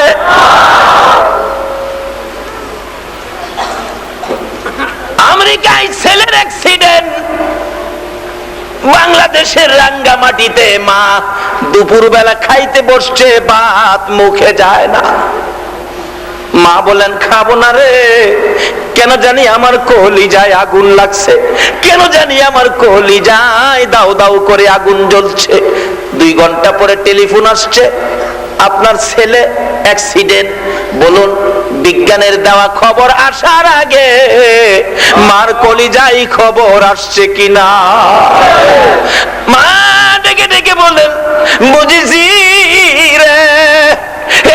আমেরিকায় ছেলের অ্যাক্সিডেন্ট, বাংলাদেশের রাঙ্গামাটিতে মা দুপুরবেলা খাইতে বসছে, ভাত মুখে যায় না। মা বলেন, খাবো না রে, কেন জানি আমার কলিজায় আগুন লাগছে, কেন জানি আমার কলিজায় দাও দাও করে আগুন জ্বলছে। 2 ঘন্টা পরে টেলিফোন আসছে, আপনার ছেলে অ্যাক্সিডেন্ট। বলুন, বিজ্ঞানের দেওয়া খবর আসার আগে মার কলিজায় খবর আসছে কিনা। মা ডেকে ডেকে বলেন, বুঝেছি রে,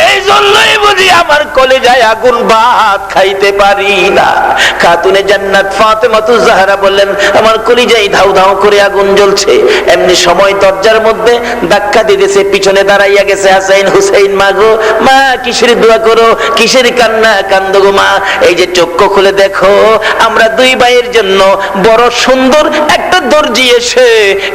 এই জন্যই বুঝি আমার কলিজায় আগুন ভাত খাইতে পারি না। খাতুনে জান্নাত ফাতেমাতুজ জাহরা বললেন, আমার কলিজায় ধাউ ধাউ করে আগুন জ্বলছে। এমনি সময় দরজার মধ্যে ধাক্কা দিতেছে, পিছনে দাঁড়াইয়া গেছে হাসাইন হুসাইন। মা গো মা, কিসের দোয়া করো, কিসের কান্না কান্দো গো মা? এই যে চক্ষু খুলে দেখো, আমরা দুই ভাইয়ের জন্য বড় সুন্দর একটা দর্জি এসে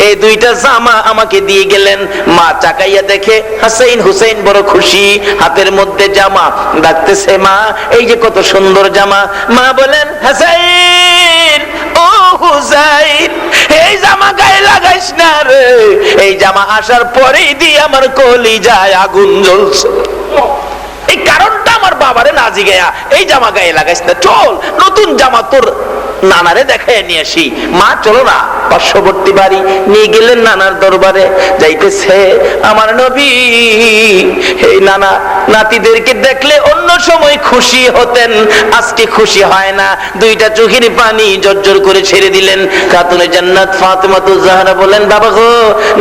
এই দুইটা জামা আমাকে দিয়ে গেলেন। মা চাকাইয়া দেখে হাসাইন হুসাইন বড় খুশি, হাতের মধ্যে জামা। ডাকতেছে, মা এই যে কত সুন্দর জামা। মা বলেন, হাসাইন ও হুসাইন, এই জামা গায়ে লাগাইস না রে, এই জামা আসার পরেই দিয়ে আমার কলিজায় আগুন জ্বলছে। এই কারণটা আমার বাবারে না জিগায়া এই জামা গায়ে লাগাইস না, চল নতুন জামা তোর নানারে দেখায় নিয়ে আসি। মা চলো না, পার্শ্ববর্তী বাড়ি নিয়ে গেলেন নানার দরবারে। যাইতেছে, আমার নবী এই নানা নাতিদেরকে দেখলে অন্য সময় খুশি হতেন, আজকে খুশি হয় না, দুইটা চোখের পানি জর্জর করে ছেড়ে দিলেন। খাতুনে জান্নাত ফাতেমাতুজ জাহরা বলেন, বাবা গো,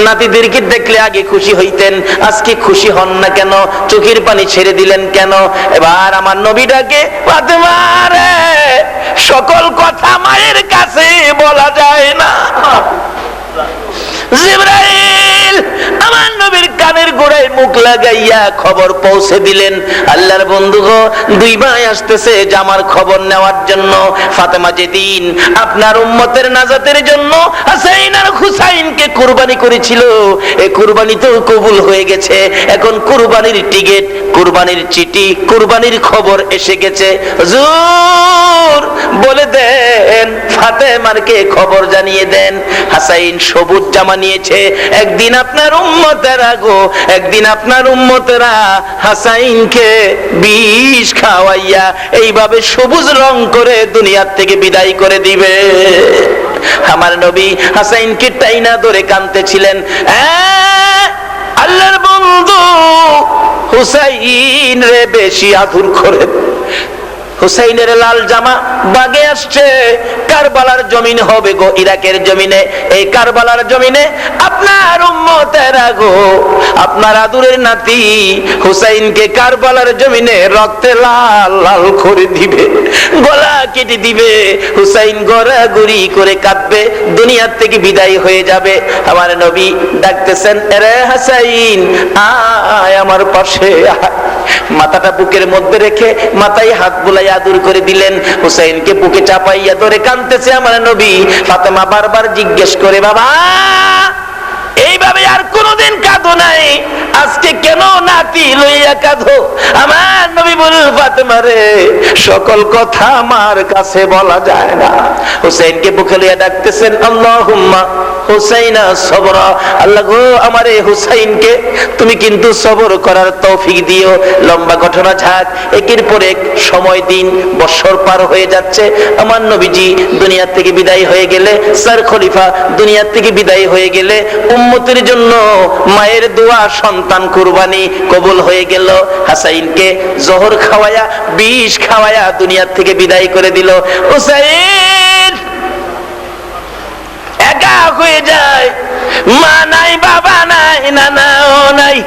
নাতিদেরকে দেখলে আগে খুশি হইতেন, আজকে খুশি হন না কেন, চোখের পানি ছেড়ে দিলেন কেন? এবার আমার নবীটাকে, ফাতেমা রে, সকল কথা মায়ের কাছে বলা যায় না। জিবরাইল আমার নবীর কানের গোড়ায় মুখ লাগাইয়া খবর পৌঁছে দিলেন, আল্লাহর বন্ধু গো, দুই ভাই আসতেছে জামার খবর নেওয়ার জন্য। ফাতেমা যেদিন আপনার উম্মতের নাজাতের জন্য হাসাইন আর হুসাইনকে কুরবানি করেছিল, এই কুরবানি তো কবুল হয়ে গেছে। এখন কুরবানির টিকিট, কুরবানির চিঠি, কুরবানির খবর এসে গেছে। হুজুর বলে দেন, ফাতেমারকে খবর জানিয়ে দেন, হাসাইন সবুজ জামা নিয়েছে। একদিন আপনার উম্মতেরা গো, একদিন আপনার উম্মতেরা হাসাইনকে বিষ খাওয়াইয়া এইভাবে সবুজ রং করে দুনিয়ার থেকে বিদায় করে দিবে। আমার নবী হাসাইনকে টাইনা ধরে কাঁদতেছিলেন। আল্লাহর বন্ধু হুসাইন রে বেশি আদর করেন। হুসাইনের লাল জামা বাগে আসছে, কারবালার জমিন হবে গো, ইরাকের জমিনে। এই কারবালার জমিনে আপনার উম্মতেরা গো, আপনার আদুরের নাতি হুসাইনকে কারবালার জমিনে রক্তে লাল লাল করে দিবে, গলা কেটে দিবে। হুসাইন গড়াগড়ি করে কাঁদবে, দুনিয়ার থেকে বিদায় হয়ে যাবে। আমার নবী ডাকতেছেন, রে হাসাইন আয় আমার পাশে আয়। মাথাটা বুকের মধ্যে রেখে মাথায় হাত বুলাই আদর করে দিলেন। হুসাইনকে বুকে চাপাইয়া ধরে কাঁদতেছে আমার নবী। ফাতেমা বারবার জিজ্ঞেস করে, বাবা এইভাবে আর কোনদিন কাঁদো নাই, আজকে কেন নাতি লইয়া কাঁদো? আমার নবী বলল, ফাতেমা রে, সকল কথা আমার কাছে বলা যায় না। হুসাইনকে বুকে লইয়া ডাকতেছেন, আল্লাহুম্মা হুসাইনা সবরা, আল্লাহ গো আমার এই হুসাইনকে তুমি কিন্তু সবর করার তৌফিক দিও। লম্বা ঘটনা ঝাঁক, একের পর এক সময় দিন বছর পার হয়ে যাচ্ছে। আমার নবীজি দুনিয়া থেকে বিদায় হয়ে গেলে, স্যার খলিফা দুনিয়া থেকে বিদায় হয়ে গেলে, উম্মতের জন্য মায়ের দোয়া সন্তান কুরবানি কবুল হয়ে গেল। হাসাইনকে জহর খাওয়ায়া, বিষ খাওয়ায়া দুনিয়া থেকে বিদায় করে দিল। হুসাইন একা হয়ে যায়, মা নাই, বাবা নাই, নানাও নাই।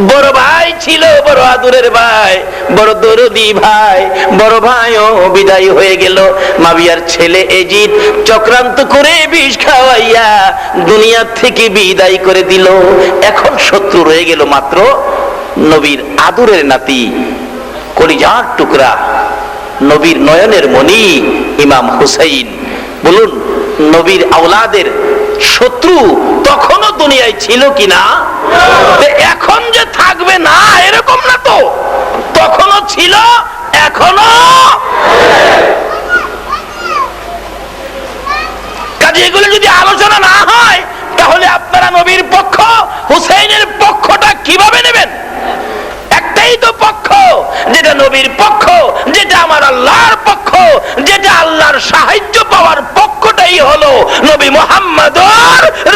বড় ভাই ছিল, বড় আদরের ভাই, বড় দরদি ভাই, বড় ভাইও বিদায় হয়ে গেল। মাবিয়ার ছেলে এজিদ চক্রান্ত করে বিষ খাওয়াইয়া দুনিয়া থেকে বিদায় করে দিল। এখন শত্রু রয়ে গেল মাত্র নবীর আদরের নাতি, কলিজার টুকরা, নবীর নয়নের মণি ইমাম হুসাইন। বলুন, নবীর আওলাদের শত্রু তখনও দুনিয়ায় ছিল কিনা? এখন যে থাকবে না এরকম না তো, তখনও ছিল, এখনো। কাজে এগুলো যদি আলোচনা না হয়, তাহলে আপনারা নবীর পক্ষ, হুসাইনের পক্ষটা কিভাবে নেবেন? একটাই তো পক্ষ, যেটা নবীর পক্ষ, যেটা আমার আল্লাহর পক্ষ, যেটা আল্লাহর সাহায্য পাওয়ার পক্ষটাই হলো নবী মুহাম্মদ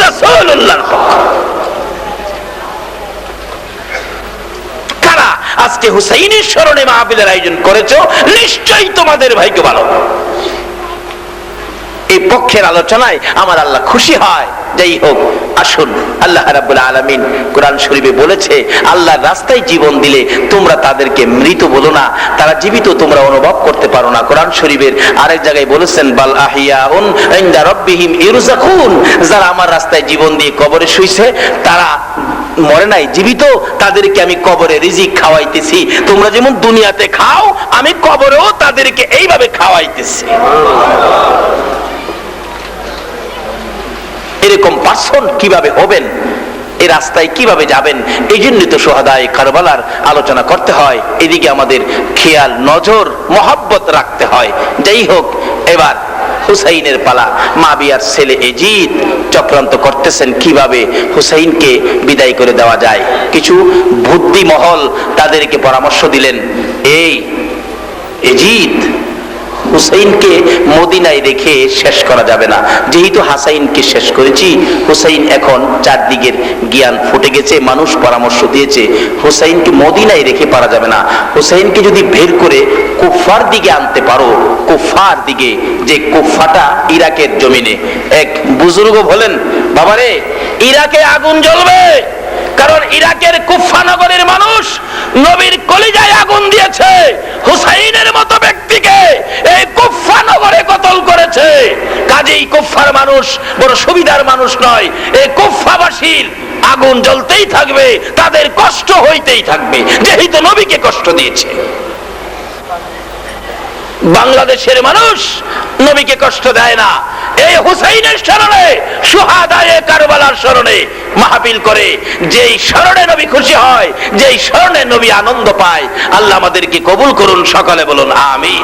রাসূলুল্লাহর পক্ষ। কারা আজকে আজকে হুসাইনের স্মরণে মাহফিলের আয়োজন করেছো, নিশ্চয়ই তোমাদের ভাগ্য ভালো। এই পক্ষের আলোচনায় আমার আল্লাহ খুশি হয়। যাই হোক, আসুন, আল্লাহ রাব্বুল আলামিন কোরআন শরীফে বলেছে, আল্লাহর রাস্তায় জীবন দিলে তোমরা তাদেরকে মৃত বলো না, তারা জীবিত তোমরা অনুভব করতে পারো না। কোরআন শরীফের আরেক জায়গায় বলেছেন, বাল আহিয়াউন ইনদা রাব্বিহিম ইরযাকুন, যারা আমার রাস্তায় জীবন দিয়ে কবরে শুইছে তারা মরে নাই, জীবিত, তাদেরকে আমি কবরে রিজিক খাওয়াইতেছি। তোমরা যেমন দুনিয়াতে খাও, আমি কবরেও তাদেরকে এইভাবে খাওয়াইতেছি। এরকম পার্সন কিভাবে হবেন, এই রাস্তায় কিভাবে যাবেন, এই জন্য তো সোহাদায়ে কারবালার আলোচনা করতে হয়। এদিকে আমাদের খেয়াল, নজর, মহব্বত রাখতে হয়। যাই হোক, এবার হুসাইনের পালা। মাবিয়ার ছেলে এজিদ চক্রান্ত করতেছেন কিভাবে হুসাইনকে বিদায় করে দেওয়া যায়। কিছু বুদ্ধিমহল তাদেরকে পরামর্শ দিলেন, এই এজিদ, হুসাইনকে মদিনায় রেখে শেষ করা যাবে না। যেহেতু হাসাইনকে শেষ করেছি, হুসাইন এখন চারদিকের জ্ঞান ফুটে গেছে, মানুষ পরামর্শ দিয়েছে, হুসাইনকে মদিনায় রেখে পারা যাবে না। হুসাইনকে যদি বের করে কুফার দিকে আনতে পারো, কুফার দিকে, যে কুফাটা ইরাকের জমিনে। এক বুজুর্গ বলেন, বাবারে, ইরাকে আগুন জ্বলবে, কারণ ইরাকের কুফা নগরের মানুষ নবীর কলিজায় আগুন দিয়েছে। হুসাইনের মতো ব্যক্তিকে এই কুফা নগরে কতল করেছে। কাজেই কুফার মানুষ বড় সুবিধার মানুষ নয়। এই কুফাবাসীর আগুন জ্বলতেই থাকবে, তাদের কষ্ট হইতেই থাকবে, যেহেতু নবীকে কষ্ট দিয়েছে। বাংলাদেশের মানুষ নবীকে কষ্ট দেয় না। এই হুসাইনের স্মরণে, শুহাদায়ে কারবালার স্মরণে মাহফিল করে, যেই স্মরণে নবী খুশি হয়, যেই স্মরণে নবী আনন্দ পায়। আল্লাহ আমাদেরকে কবুল করুন, সকলে বলুন আমিন।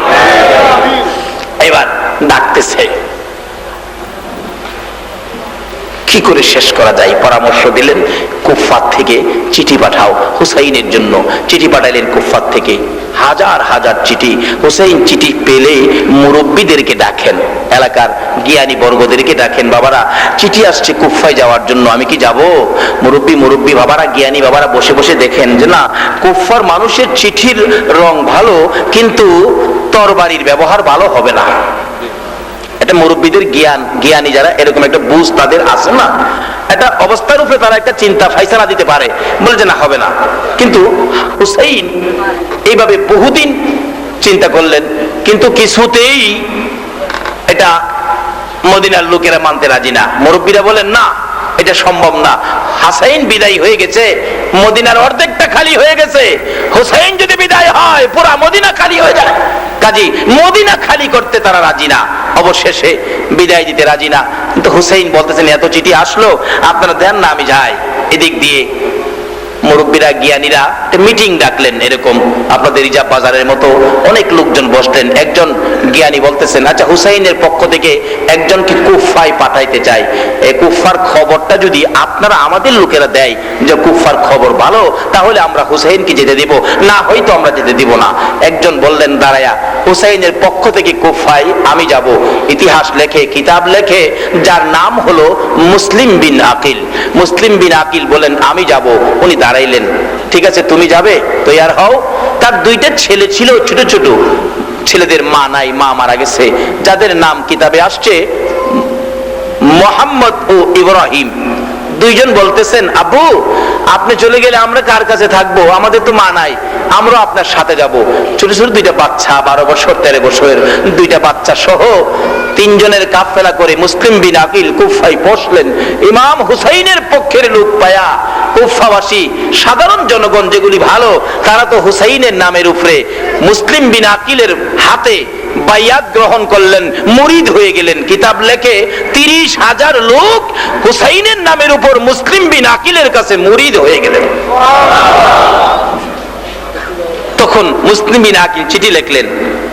এবার ডাকতেছে, কি করে শেষ করা যায়? পরামর্শ দিলেন, কুফাত থেকে চিঠি পাঠাও হুসাইনের জন্য। চিঠি পাঠাইলেন কুফাত থেকে, হাজার হাজার চিঠি। হুসাইন চিঠি পেলে মুরব্বীদেরকে ডাকেন, এলাকার জ্ঞানী বর্গদেরকে ডাকেন, বাবারা চিঠি আসছে কুফায় যাওয়ার জন্য, আমি কি যাব? মুরব্বী বাবারা, জ্ঞানী বাবারা বসে বসে দেখেন যে না, কুফার মানুষের চিঠির রং ভালো, কিন্তু তরবারির ব্যবহার ভালো হবে না। এটা মুরব্বীদের জ্ঞানী যারা, এরকম একটা বুঝ তাদের আছে না, একটা অবস্থার উপরে তারা একটা চিন্তা ফাইসালা দিতে পারে, বলে যে না, হবে না। কিন্তু হুসাইন এইভাবে বহুদিন চিন্তা করলেন, কিন্তু কিছুতেই এটা মদিনার লোকেরা মানতে রাজি না। মুরব্বীরা বলেন না, এটা সম্ভব না। হাসাইন বিদায় হয়ে গেছে, মদিনার অর্ধেকটা খালি হয়ে গেছে। হুসাইন যদি বিদায় হয়, পুরা মদিনা খালি হয়ে যায়। কাজী মদিনা খালি করতে তারা রাজি না, অবশেষে বিদায় দিতে রাজি না। কিন্তু হুসাইন বলতেছেন, এত চিঠি আসলো, আপনারা দেন না, আমি যাই। এদিক দিয়ে মুরব্বীরা, জ্ঞানীরা মিটিং ডাকলেন, এরকম আপনাদের রিজার্ভ বাজারের মতো অনেক লোকজন বসলেন। একজন জ্ঞানী বলতেছেন, আচ্ছা, হুসাইনের পক্ষ থেকে একজনকে কুফায় পাঠাইতে চাই, এই কুফার খবরটা যদি আপনারা আমাদের লোকেরা দেয় যে কুফার খবর ভালো, তাহলে আমরা হুসাইনকে যেতে দিব, না হয়তো আমরা যেতে দিব না। একজন বললেন দাঁড়ায়া, হুসাইনের পক্ষ থেকে কুফায় আমি যাব। ইতিহাস লেখে, কিতাব লেখে, যার নাম হলো মুসলিম বিন আকিল। মুসলিম বিন আকিল বলেন, আমি যাব। উনি দাঁড়াইলেন, ঠিক আছে, তুমি যাবে, তৈয়ার হও। তার দুইটা ছেলে ছিল, ছোট ছোট ছেলেদের মা নাই, মা মারা গেছে, যাদের নাম কিতাবে আসছে মোহাম্মদ ও ইব্রাহিম। দুইজন বলতেছেন, আব্বু, আপনি চলে গেলে আমরা কার কাছে থাকবো? আমাদের তো মা নাই, আমরা আপনার সাথে যাব। ছোট ছোট দুইটা বাচ্চা, 12 বছর 13 বছরের দুইটা বাচ্চা সহ তিনজনের কাফেলা করে মুসলিম বিন আকিল কুফায় পৌঁছলেন। ইমাম হুসাইনের পক্ষের লোক পায়া কুফাবাসী সাধারণ জনগণ যেগুলি ভালো, তারা তো হুসাইনের নামের উপরে মুসলিম বিন আকিলের হাতে বাইয়াত গ্রহণ করলেন, মুরিদ হয়ে গেলেন। কিতাব লেখে 30,000 লোক হুসাইনের নামের উপর মুসলিম বিন আকিলের কাছে মুরিদ হয়ে গেলেন। তখন মুসলিম বিন আকিল চিঠি লিখলেন,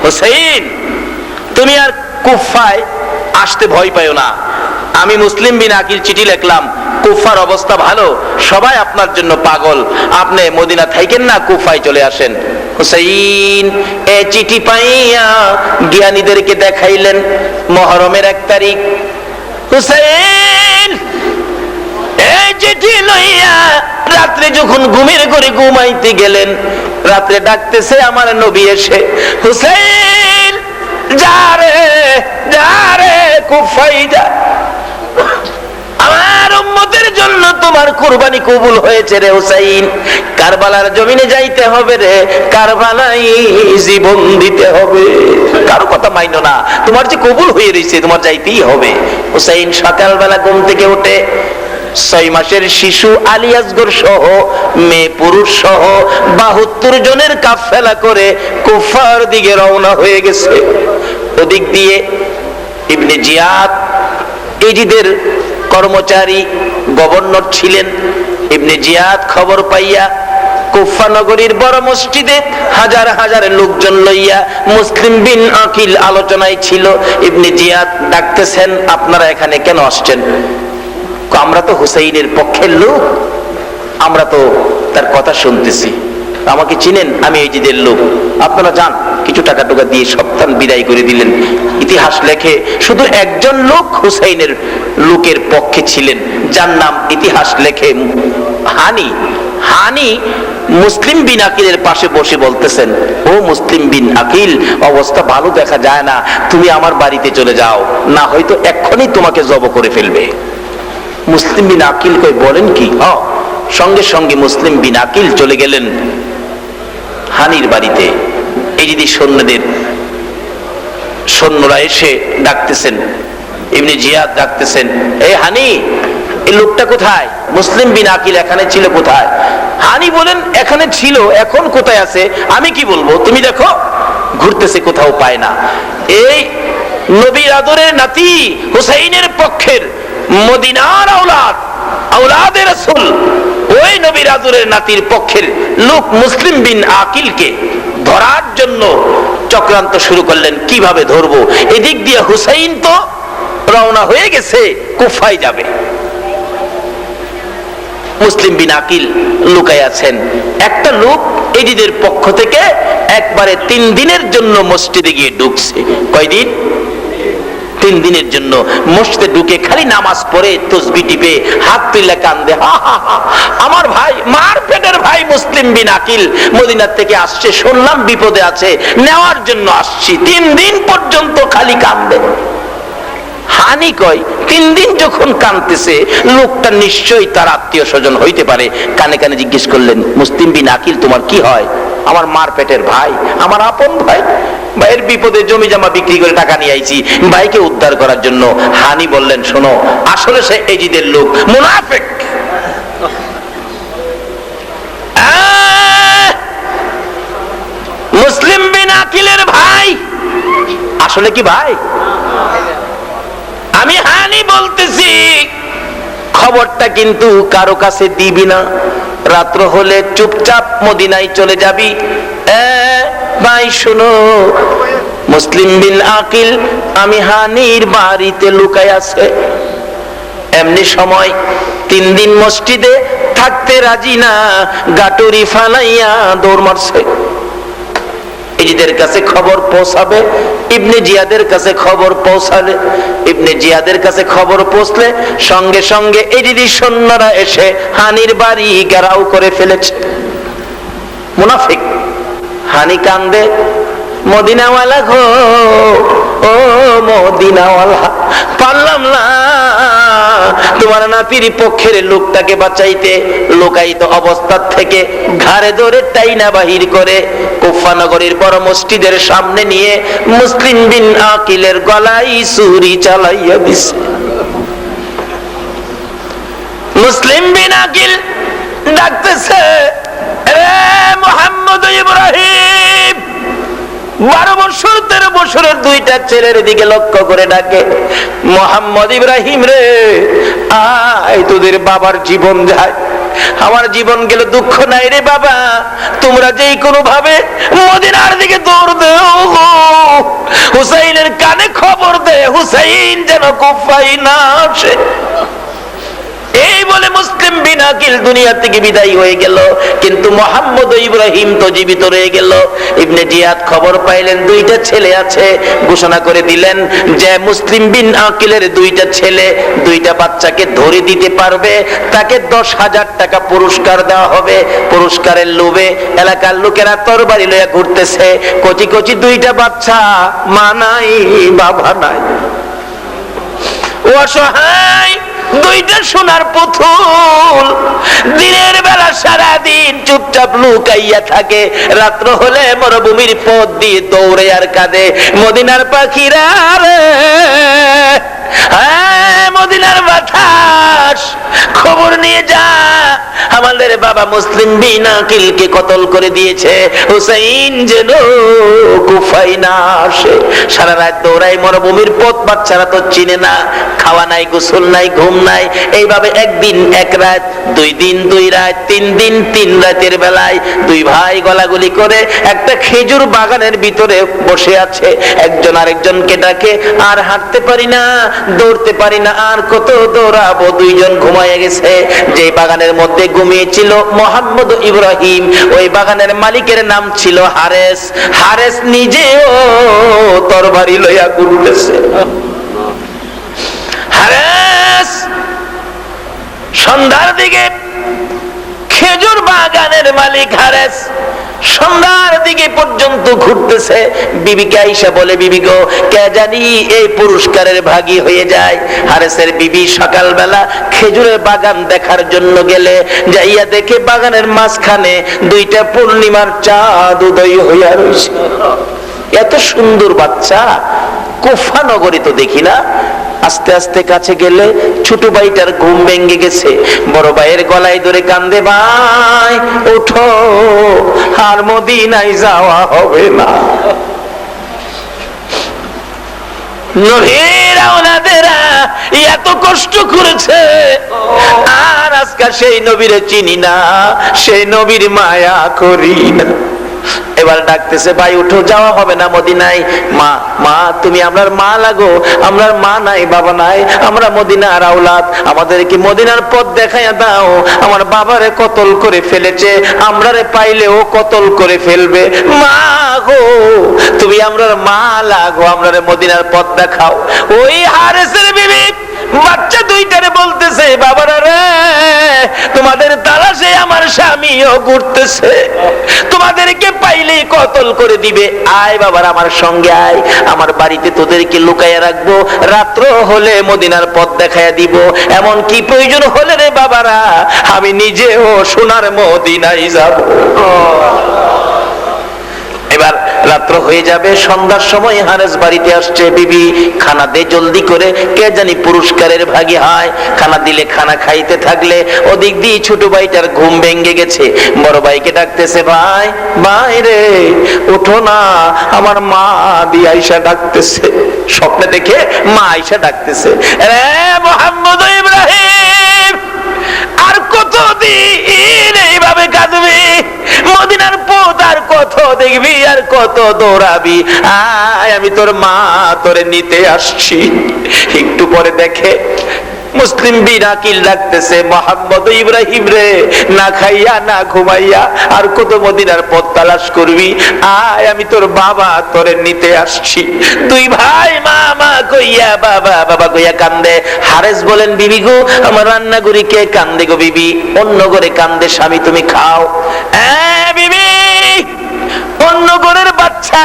হুসাইন, তুমি আর কুফায় আসতে ভয় পাও না। আমি মুসলিম বিন আকিল চিঠি লিখলাম, কুফার অবস্থা ভালো, সবাই আপনার জন্য পাগল, আপনি মদিনা থাকেন না, কুফায় চলে আসেন। হুসাইন এ চিঠি পাইয়া জ্ঞানীদেরকে দেখাইলেন। মুহররমের 1 তারিখ হুসাইন এই চিঠি লইয়া রাত্রে যখন ঘুমের ঘরে ঘুমাইতে গেলেন, রাত্রে ডাকতেছে আমার নবী এসে, হুসাইন যা রে যা রে কুফায় যা, আমার উম্মতের জন্য তোমার কুরবানি কবুল হয়েছে রে হুসাইন, কারবালার জমিনে যাইতে হবে রে, কারবালাই জীবন দিতে হবে, কারো কথা মাইনো না, তোমার যে কবুল হয়ে রয়েছে তোমার যাইতেই হবে। হুসাইন সকালবেলা ঘুম থেকে উঠে 6 মাসের শিশু আলী আসগর সহ মেয়ে পুরুষ সহ 72 জনের কাফেলা করে কুফার দিকে রওনা হয়ে গেছে। ওদিক দিয়ে ইবনে জিয়াদ এজিদের কর্মচারী গভর্নর ছিলেন। ইবনে জিয়াদ খবর পাইয়া কুফা নগরীর বড় মসজিদে হাজার হাজার লোকজন লইয়া মুসলিম বিন আকিল আলোচনায় ছিল। ইবনে জিয়াদ ডাকতেছেন, আপনারা এখানে কেন আসছেন? আমরা তো হুসাইনের পক্ষের লোক, আমরা তো তার কথা শুনতেছি, আমাকে চিনেন, আমি এজিদের লোক, আপনারা যান। কিছু টাকা টুকা দিয়ে সপ্তাহ বিদায় করে দিলেন। ইতিহাস লেখে শুধু একজন লোক হুসাইনের লোকের পক্ষে ছিলেন, যার নাম ইতিহাস লেখে হানি। হানি মুসলিম বিন আকিলের পাশে বসে বলতেছেন, ও মুসলিম বিন আকিল, অবস্থা ভালো দেখা যায় না, তুমি আমার বাড়িতে চলে যাও, না হয়তো এক্ষুনি তোমাকে জব করে ফেলবে। মুসলিম বিন আকিল কই, বলেন কি? সঙ্গে সঙ্গে মুসলিম বিন আকিল চলে গেলেন হানির বাড়িতে। এই যদি সৈন্যরা এসে ডাকতেছেন, ইবনে জিয়াদ ডাকতেছেন, এই হানি, এই লোকটা কোথায়? মুসলিম বিন আকিল এখানে ছিল কোথায়? হানি বলেন, এখানে ছিল, এখন কোথায় আছে আমি কি বলবো, তুমি দেখো, ঘুরতেছে, কোথাও পায় না। এই নবীর আদরের নাতি হুসাইনের পক্ষের মদিনার আওলাদে রাসূল, ওই নবীর আদরের নাতির পক্ষের লোক মুসলিম বিন আকিলকে ধরার জন্য চক্রান্ত শুরু করলেন। কিভাবে ধরবো? এদিক দিয়ে হুসাইন তো রওনা হয়ে গেছে, কুফায় যাবে। মুসলিম বিন আকিল লুকায় আছেন। একটা লোক এজিদের পক্ষ থেকে একবারে 3 দিনের জন্য মসজিদে গিয়ে ঢুকছে। কয়দিন? 3 দিনের জন্য মসজিদে ঢুকে খালি নামাজ পড়ে, তসবিহ টিপে, হাত তুলে কান্দে, হা হা হা, আমার ভাই, মার পেটের ভাই মুসলিম বিন আকিল মদিনার থেকে আসছে, শুনলাম বিপদে আছে, নেওয়ার জন্য আসছি। 3 দিন পর্যন্ত খালি কান্দে। হানি কয়, 3 দিন যখন কাঁদতেছে, লোকটা নিশ্চয়ই তার আত্মীয় স্বজন হইতে পারে। কানে কানে জিজ্ঞেস করলেন, মুসলিম বিন আকিল, তোমার কি হয়? আমার মার পেটের ভাই, আমার আপন ভাই, ভাইয়ের বিপদে জমি জমা বিক্রি করে টাকা নিয়ে আইছি ভাইকে উদ্ধার করার জন্য। হানি বললেন, শোনো, আসলে সে এজিদের লোক, মুনাফিক। মুসলিম বিন আকিলের ভাই আসলে কি ভাই? আমি হানি বলতেছি, খবরটা কিন্তু কারো কাছে দিবি না, রাত্র হলে চুপচাপ মদিনায় চলে যাবি। ভাই শোনো, মুসলিম বিন আকিল আমি হানির বাড়িতে লুকায় আছে। এমনি সময় 3 দিন মসজিদে থাকতে রাজি না, গাটুরি ফালাইয়া দৌড় মারছে। এজিদের কাছে খবর পৌঁছাবে, ইবনে জিয়াদের কাছে খবর পৌঁছালে, ইবনে জিয়াদের কাছে খবর পৌঁছলে সঙ্গে সঙ্গে এজিদি সৈন্যরা এসে হানির বাড়ি ঘেরাও করে ফেলেছে। মুনাফিক। হানি কান্দে, মদিনাওয়ালা গো, ও মদিনাওয়ালা, পারলাম না তোমার নাতির পক্ষের লোকটাকে বাঁচাইতে। লোকায়িত অবস্থার থেকে ঘাড়ে ধরে টাইনা বাহির করে কুফা নগরীর বড় মসজিদের সামনে নিয়ে মুসলিম বিন আকিলের গলায় ছুরি চালাইয়া দিছে। মুসলিম বিন আকিল ডাকতেছে, রে মুহাম্মদ ইব্রাহিম। 12 বছর 13 বছরের 2টা ছেলের দিকে লক্ষ্য করে ডাকে, মুহাম্মদ ইব্রাহিম রে, আয়, তোদের বাবার জীবন যায়, আমার জীবন গেল, দুঃখ নাই রে বাবা, তোমরা যেই কোনো ভাবে মদিনার দিকে দৌড় দেও, হুসাইনের কানে খবর দে, হুসাইন যেন কুফায় না আসে। এই বলে মুসলিম বিন আকিল দুনিয়া থেকে বিদায় হয়ে গেল, কিন্তু মোহাম্মদ ইব্রাহিম তো জীবিত রয়ে গেল। ইবনে জিয়াদ খবর পাইলেন দুইটা ছেলে আছে, ঘোষণা করে দিলেন যে মুসলিম বিন আকিলের দুইটা ছেলে দুইটা বাচ্চাকে ধরে দিতে পারবে তাকে 10,000 টাকা পুরস্কার দেওয়া হবে। পুরস্কারের লোভে এলাকার লোকেরা তরবারি লইয়া ঘুরতেছে, কচি কচি দুইটা বাচ্চা, মা নাই বাবা নাই, অসহায় দুইটা সোনার পুতুল। দিনের বেলা সারাদিন চুপচাপ লুকাইয়া থাকে, রাত্র হলে মরুভূমির পথ দিয়ে দৌড়ে আর কাঁদে, মদিনার পাখিরা রে, মদিনার বাতাস খবর নিয়ে যা, আমাদের বাবা মুসলিম বিন আকিলকে কতল করে দিয়েছে, হুসাইন যেন কুফায় না আসে। সারা রাত দৌড়াই, মরুভূমির পথ বাচ্চারা তো চিনে না, খাওয়া নাই, গোসল নাই, ঘুম নাই। এইভাবে একদিন এক রাত, 2 দিন 2 রাত, 3 দিন 3 রাতের বেলায় দুই ভাই গলাগলি করে একটা খেজুর বাগানের ভিতরে বসে আছে। একজন আরেকজনকে ডাকে, আর হাঁটতে পারি না, দৌড়তে পারি না, আর কত দৌড়াবো। দুইজন ঘুমায় গেছে। যে বাগানের মধ্যে ঘুমিয়েছিল মোহাম্মদ ইব্রাহিম, ওই বাগানের মালিকের নাম ছিল হারেস। হারেস নিজেও তরবারি লইয়া ঘুরতেছে। হারেস সন্ধ্যার দিকে, খেজুর বাগানের মালিক হারেস সন্ধ্যার দিকে পর্যন্ত ঘুরতেছে। বিবিকে আইসা বলে, বিবি গো, কে জানি এই পুরস্কারের ভাগী হয়ে যায়। হারেসের বিবি সকালবেলা খেজুরের বাগান দেখার জন্য গেলে, যাইয়া দেখে বাগানের মাঝখানে দুইটা পূর্ণিমার চাঁদ উদয় হইয়া রয়েছে। এত সুন্দর বাচ্চা কুফা নগরী তো দেখি না। আস্তে আস্তে কাছে গেলে ছোট ভাইটার ঘুম ভেঙে গেছে। বড় ভাইয়ের গলায় ধরে কান্দে, ভাই ওঠো, আর মদিনায় যাওয়া হবে না। নবীর আওলাদেরা এত কষ্ট করেছে, আর আজকে সেই নবীরে চিনি না, সেই নবীর মায়া করি না। এবার ডাকতেছে, ভাই উঠো, যাওয়া হবে না মদিনায়। মা, মা তুমি আমরার মা লাগো, আমরার মা নাই, বাবা নাই, আমরা মদিনার আওলাদ, আমাদেরকে মদিনার পথ দেখাইয়া দাও। আমার বাবারে কতল করে ফেলেছে, আমরারে পাইলেও কতল করে ফেলবে। মা গো, তুমি আমরার মা লাগো, আমরারে মদিনার পথ দেখাও। ওই হারেসের বিবি বাচ্চা দুইটারে বলতেছে, বাবারা রে, তোমাদের তালাশে আমার স্বামীও ঘুরতেছে, তোমাদেরকে পাইলেই কতল করে দিবে। আয় বাবার, আমার সঙ্গে আয়, আমার বাড়িতে তোদেরকে লুকাইয়া রাখবো, রাত্র হলে মদিনার পথ দেখাইয়া দিব। এমন কি প্রয়োজন হলে রে বাবারা, আমি নিজেও সোনার মদিনায় যাব। এবার রাত্র হয়ে যাবে, সন্ধ্যার সময় হারেস বাড়িতে আসছে। বিবি, খানা দে জলদি করে, কে জানি পুরস্কারের ভাগী হয়। খানা দিলে, খানা খাইতে থাকলে ওদিক দিয়ে ছোট ভাইটার ঘুম ভেঙে গেছে। বড় ভাইকে ডাকতেছে, ভাই, ভাই রে ওঠো না, আমার মা দিয়ে আইসা ডাকতেছে। স্বপ্নে দেখে মা আইসা ডাকতেছে, রে মোহাম্মদ ইব্রাহিম, আর কতদিন এইভাবে কাঁদবি? মদিনার পথ আর কত দেখবি, আর কত দৌড়াবি? আয়, আমি তোর মা, তোরে নিতে আসছি। একটু পরে দেখে মুসলিম বিন আকিল ডাকতেছে, মোহাম্মদ ইব্রাহিম রে, না খাইয়া না ঘুমাইয়া আর কত মদিনার পথ তালাশ করবি? আয়, আমি তোর বাবা, তোরে নিতে আসছি। দুই ভাই মা মা কইয়া, বাবা বাবা কইয়া কান্দে। হারেস বলেন, বিবি গো, আমার রান্না করি কে কান্দে গো? বিবি, অন্য করে কান্দে স্বামী, তুমি খাও। বিবি, অন্য ঘরের বাচ্চা,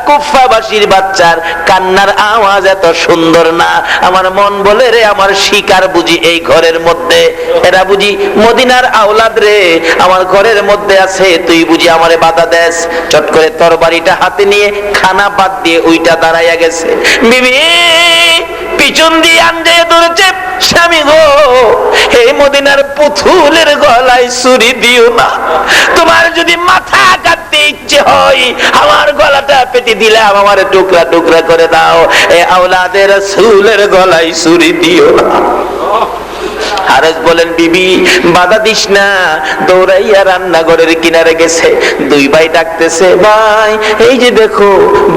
কুফাবাসীর বাচ্চার কান্নার আওয়াজ এত সুন্দর না। আমার মন বলে রে, আমার শিকার বুঝি এই ঘরের মধ্যে, এরা বুঝি মদিনার আওলাদ রে, আমার ঘরের মধ্যে আছে, তুই বুঝি আমারে বাধা দেস। চট করে তরবারিটা হাতে নিয়ে খানা বাদ দিয়ে ওইটা দাঁড়াইয়া গেছে। বিবি পিছন দিয়ে আঞ্জে ধরেছে, স্বামী গো, এই মদিনার পুতুলের গলায় ছুরি দিও না। তোমার যদি মাথা কাটতে ইচ্ছে হয়, আমার গলাটা পেতে দিলাম, আমার টুকরা টুকরা করে দাও। এই আওলাদের রাসূলের গলায় ছুরি দিও না। হারেস বলেন বিবি বাধা দিস না, দৌড়াইয়া রান্নাঘরের কিনারে গেছে। দুই ভাই ডাকতেছে, ভাই এই যে দেখো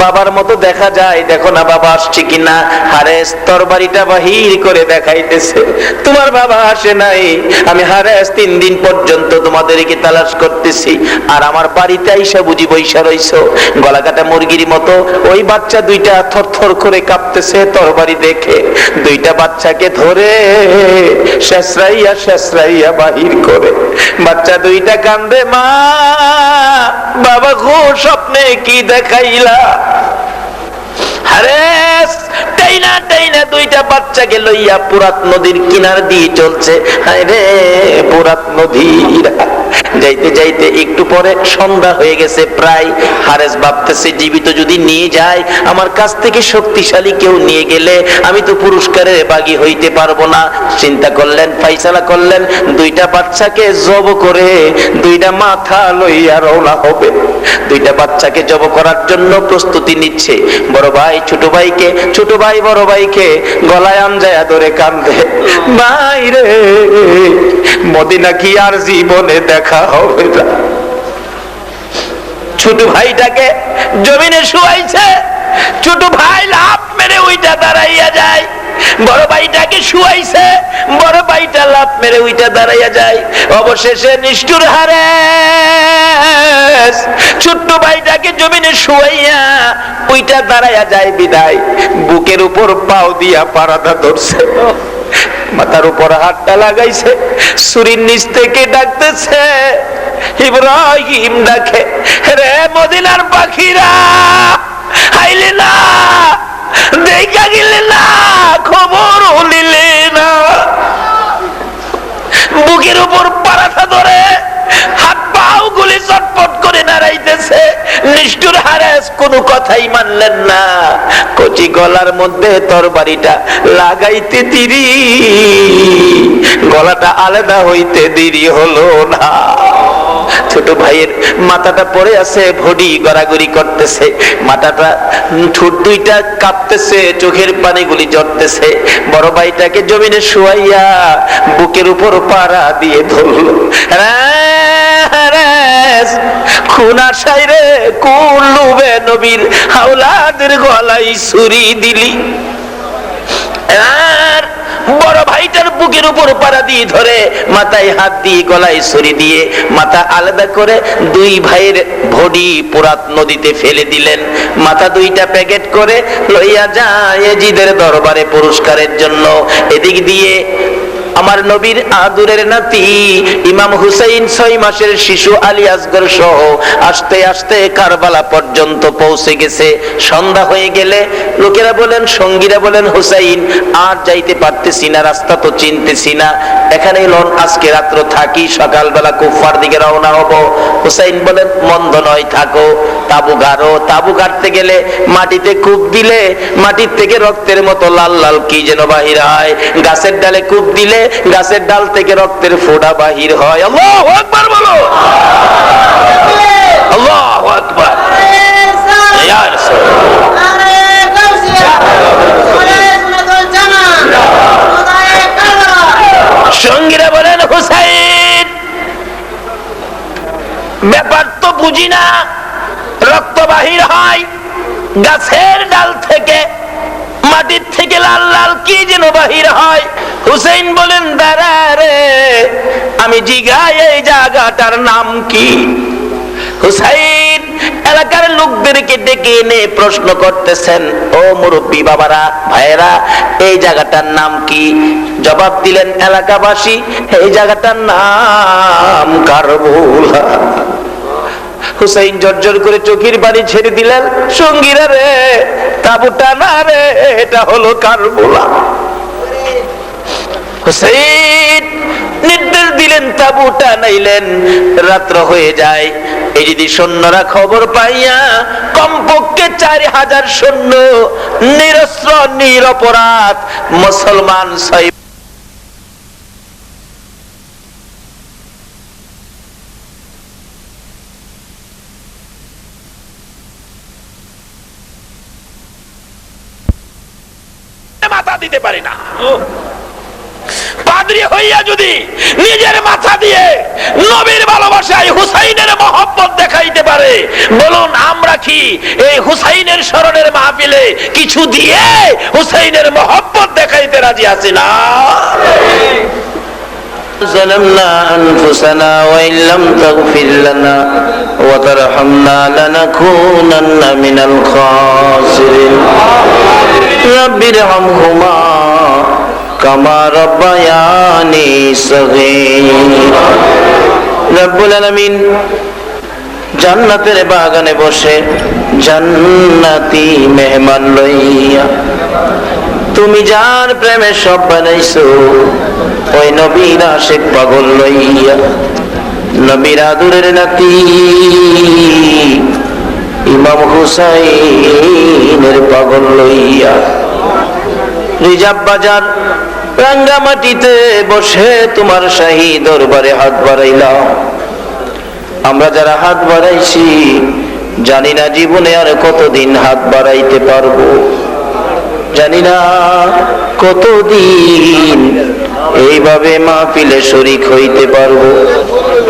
বাবার মতো দেখা যায়, দেখো না বাবা আসছে কিনা। হারেস তরবারিটা বাহির করে দেখাইতেছে, তোমার বাবা আসে নাই। আমি হারেস 3 দিন পর্যন্ত তোমাদেরকে তালাশ করতেছি, আর আমার বাড়িতে আইসা বুঝি বইসা রইছো গলা কাটা মুরগির মতো। ওই বাচ্চা দুইটা থরথর করে কাঁপতেছে তরবারি দেখে। দুইটা বাচ্চাকে ধরে শেষরাইয়া শেষরাইয়া বাহির করে। বাচ্চা দুইটা কান্দে, মা বাবা গো স্বপ্নে কি দেখাইলা। হারেস টাইনা টাইনা দুইটা বাচ্চাকে লইয়া পুরাত নদীর কিনার দিয়ে চলছে। হায় রে পুরাত নদীর, যাইতে যাইতে একটু পরে সন্ধ্যা হয়ে গেছে প্রায়। হারেস ভাবতেছে জীবিত যদি নিয়ে যায়, আমার কাছ থেকে শক্তিশালী কেউ নিয়ে গেলে আমি তো পুরস্কারের বাগী হইতে পারবো না। চিন্তা করলেন, ফাইসালা করলেন, দুইটা বাচ্চাকে জব করে দুইটা মাথা লইয়া রওনা হবে। দুইটা বাচ্চাকে জব করার জন্য প্রস্তুতি নিচ্ছে। বড় ভাই ছোট ভাইকে, ছোট ভাই বড় ভাইকে গলায় আঞ্জায়া ধরে কান্দে, ভাই রে মদিনা কি আর জীবনে দেখা হবে না। ছোট ভাইটাকে জমিনে শুয়াইছে, ছোট ভাই লাফ মেরে ওইটা দাঁড়াইয়া যায়। বড় ভাইটাকে শুয়াইছে, বড় ভাইটা লাফ মেরে ওইটা দাঁড়াইয়া যায়। অবশেষে নিষ্ঠুর হারেস ছোট্ট ভাইটাকে জমিনে শুয়াইয়া ওইটা দাঁড়াইয়া যায় বিদায় বুকের উপর পাও দিয়া পারাটা ধরছে, মাথার উপর হাতটা লাগাইছে, ছুরির নিচ থেকে ডাকতেছে, ইব্রাহিম ডাকে, রে মদিনার পাখিরা আইলে না, দেখা গেলে না, খবর নিলে না। বুকের উপর পারাটা ধরে হাত পাও গুলি চটপট করে নাড়াইতেছে। নিষ্ঠুর হারেস কোনো কথাই মানলেন না। কচি গলার মধ্যে তরবারিটা লাগাইতে দেরি, গলাটা আলাদা হইতে দেরি হলো না। ছোট ভাইয়ের মাথাটা পড়ে আছে, ভডি গড়াগড়ি করতেছে, মাথাটা ঠোঁট দুইটা কাঁপতেছে, চোখের পানিগুলি ঝরতেছে। বড় ভাইটাকে জমিনে শুয়াইয়া বুকের উপর পাড়া দিয়ে ধরল। খুন আসাই রে কোন লোভে নবীর আওলাদের গলায় ছুরি দিলি। আর বড় ভাইটার বুকের উপর পাড়া দিয়ে ধরে মাথায় হাত দিয়ে গলায় ছুরি দিয়ে মাথা আলাদা করে দুই ভাইয়ের ভডি পুরাত নদীতে ফেলে দিলেন। মাথা দুইটা প্যাকেট করে লইয়া যায় এজিদের দরবারে পুরস্কারের জন্য। এদিক দিয়ে আমার নবীর আদুরের নাতি ইমাম হুসাইন 6 মাসের শিশু আলী আসগর সহ আস্তে আস্তে কারবালা পর্যন্ত পৌঁছে গেছে। সন্ধ্যা হয়ে গেলে লোকেরা বলেন, সঙ্গীরা বলেন, হুসাইন আর যাইতে পারতেছি না, রাস্তা তো চিনতেছি না, এখানেই লন আজকে রাত্র থাকি, সকালবেলা কুফার দিকে রওনা হব। হুসাইন বলেন, মন্দ নয়, থাকো, তাবু গাড়ো। তাবু গাড়তে গেলে মাটিতে কূপ দিলে মাটির থেকে রক্তের মতো লাল লাল কি যেন বাহির হয়, গাছের ডালে কূপ দিলে গাছের ডাল থেকে রক্তের ফোঁটা বাহির হয়। আল্লাহু আকবার বলো, আল্লাহু আকবার। ইয়া রাসূলুল্লাহ, সঙ্গীরা বলেন, হুসাইন ব্যাপার তো বুঝি না, রক্ত বাহির হয় গাছের ডাল থেকে, মাটির থেকে লাল লাল কি যেন বাহির হয়। হুসাইন বলেন, দাঁড়া রে, আমি জিগাই এই জায়গাটার নাম কি? হুসাইন এলাকার লোকদেরকে ডেকে এনে প্রশ্ন করতেছেন, ও মুরব্বী বাবারা, ভাইয়েরা, এই জায়গাটার নাম কি? জবাব দিলেন এলাকাবাসী, এই জায়গাটার নাম কারবুলা। হুসাইন জর্জর করে চোখের পানি ছেড়ে দিলেন, সঙ্গীরা রে, তাবুটা না রে, এটা হলো কারবুলা। হুসাইন নির্দেশ দিলেন, তাবুটা নাইলেন, রাত্র হয়ে যায়। এই যদি সৈন্যরা খবর পাইয়া কমপক্ষে 4000 সৈন্য নিরস্ত্র নিরপরাধ মুসলমান মাথা দিতে পারে না। পাদ্রী হইয়া যদি নিজের মাথা দিয়ে নবীর ভালোবাসায় হুসাইনের মহব্বত দেখাইতে পারে, বলুন আমরা কি এই হুসাইনের স্মরণের মাহফিলে কিছু দিয়ে হুসাইনের মহব্বত দেখাইতে রাজি আছি না? ظلمنا أنفسنا وإن لم تغفر لنا وترحمنا لنكونن من الخاسرين رب ارحمهما كما ربياني صغيرا রব্বুল আলামিন জান্নাতের বাগানে বসে জান্নাতি মেহমান লইয়া তুমি যার প্রেমে সব বানাইছো, ওই নবীর আশিক পাগল লইয়া, নবীর আদরের নাতি ইমাম হুসাইনের পাগল লইয়া রিজাব বাজার রাঙ্গামাটিতে বসে তোমার শাহী দরবারে হাত বাড়াইলাম। আমরা যারা হাত বাড়াইছি জানি না জীবনে আর কতদিন হাত বাড়াইতে পারবো, জানি না কতদিন এইভাবে মাহফিলে শরীক হইতে পারবো।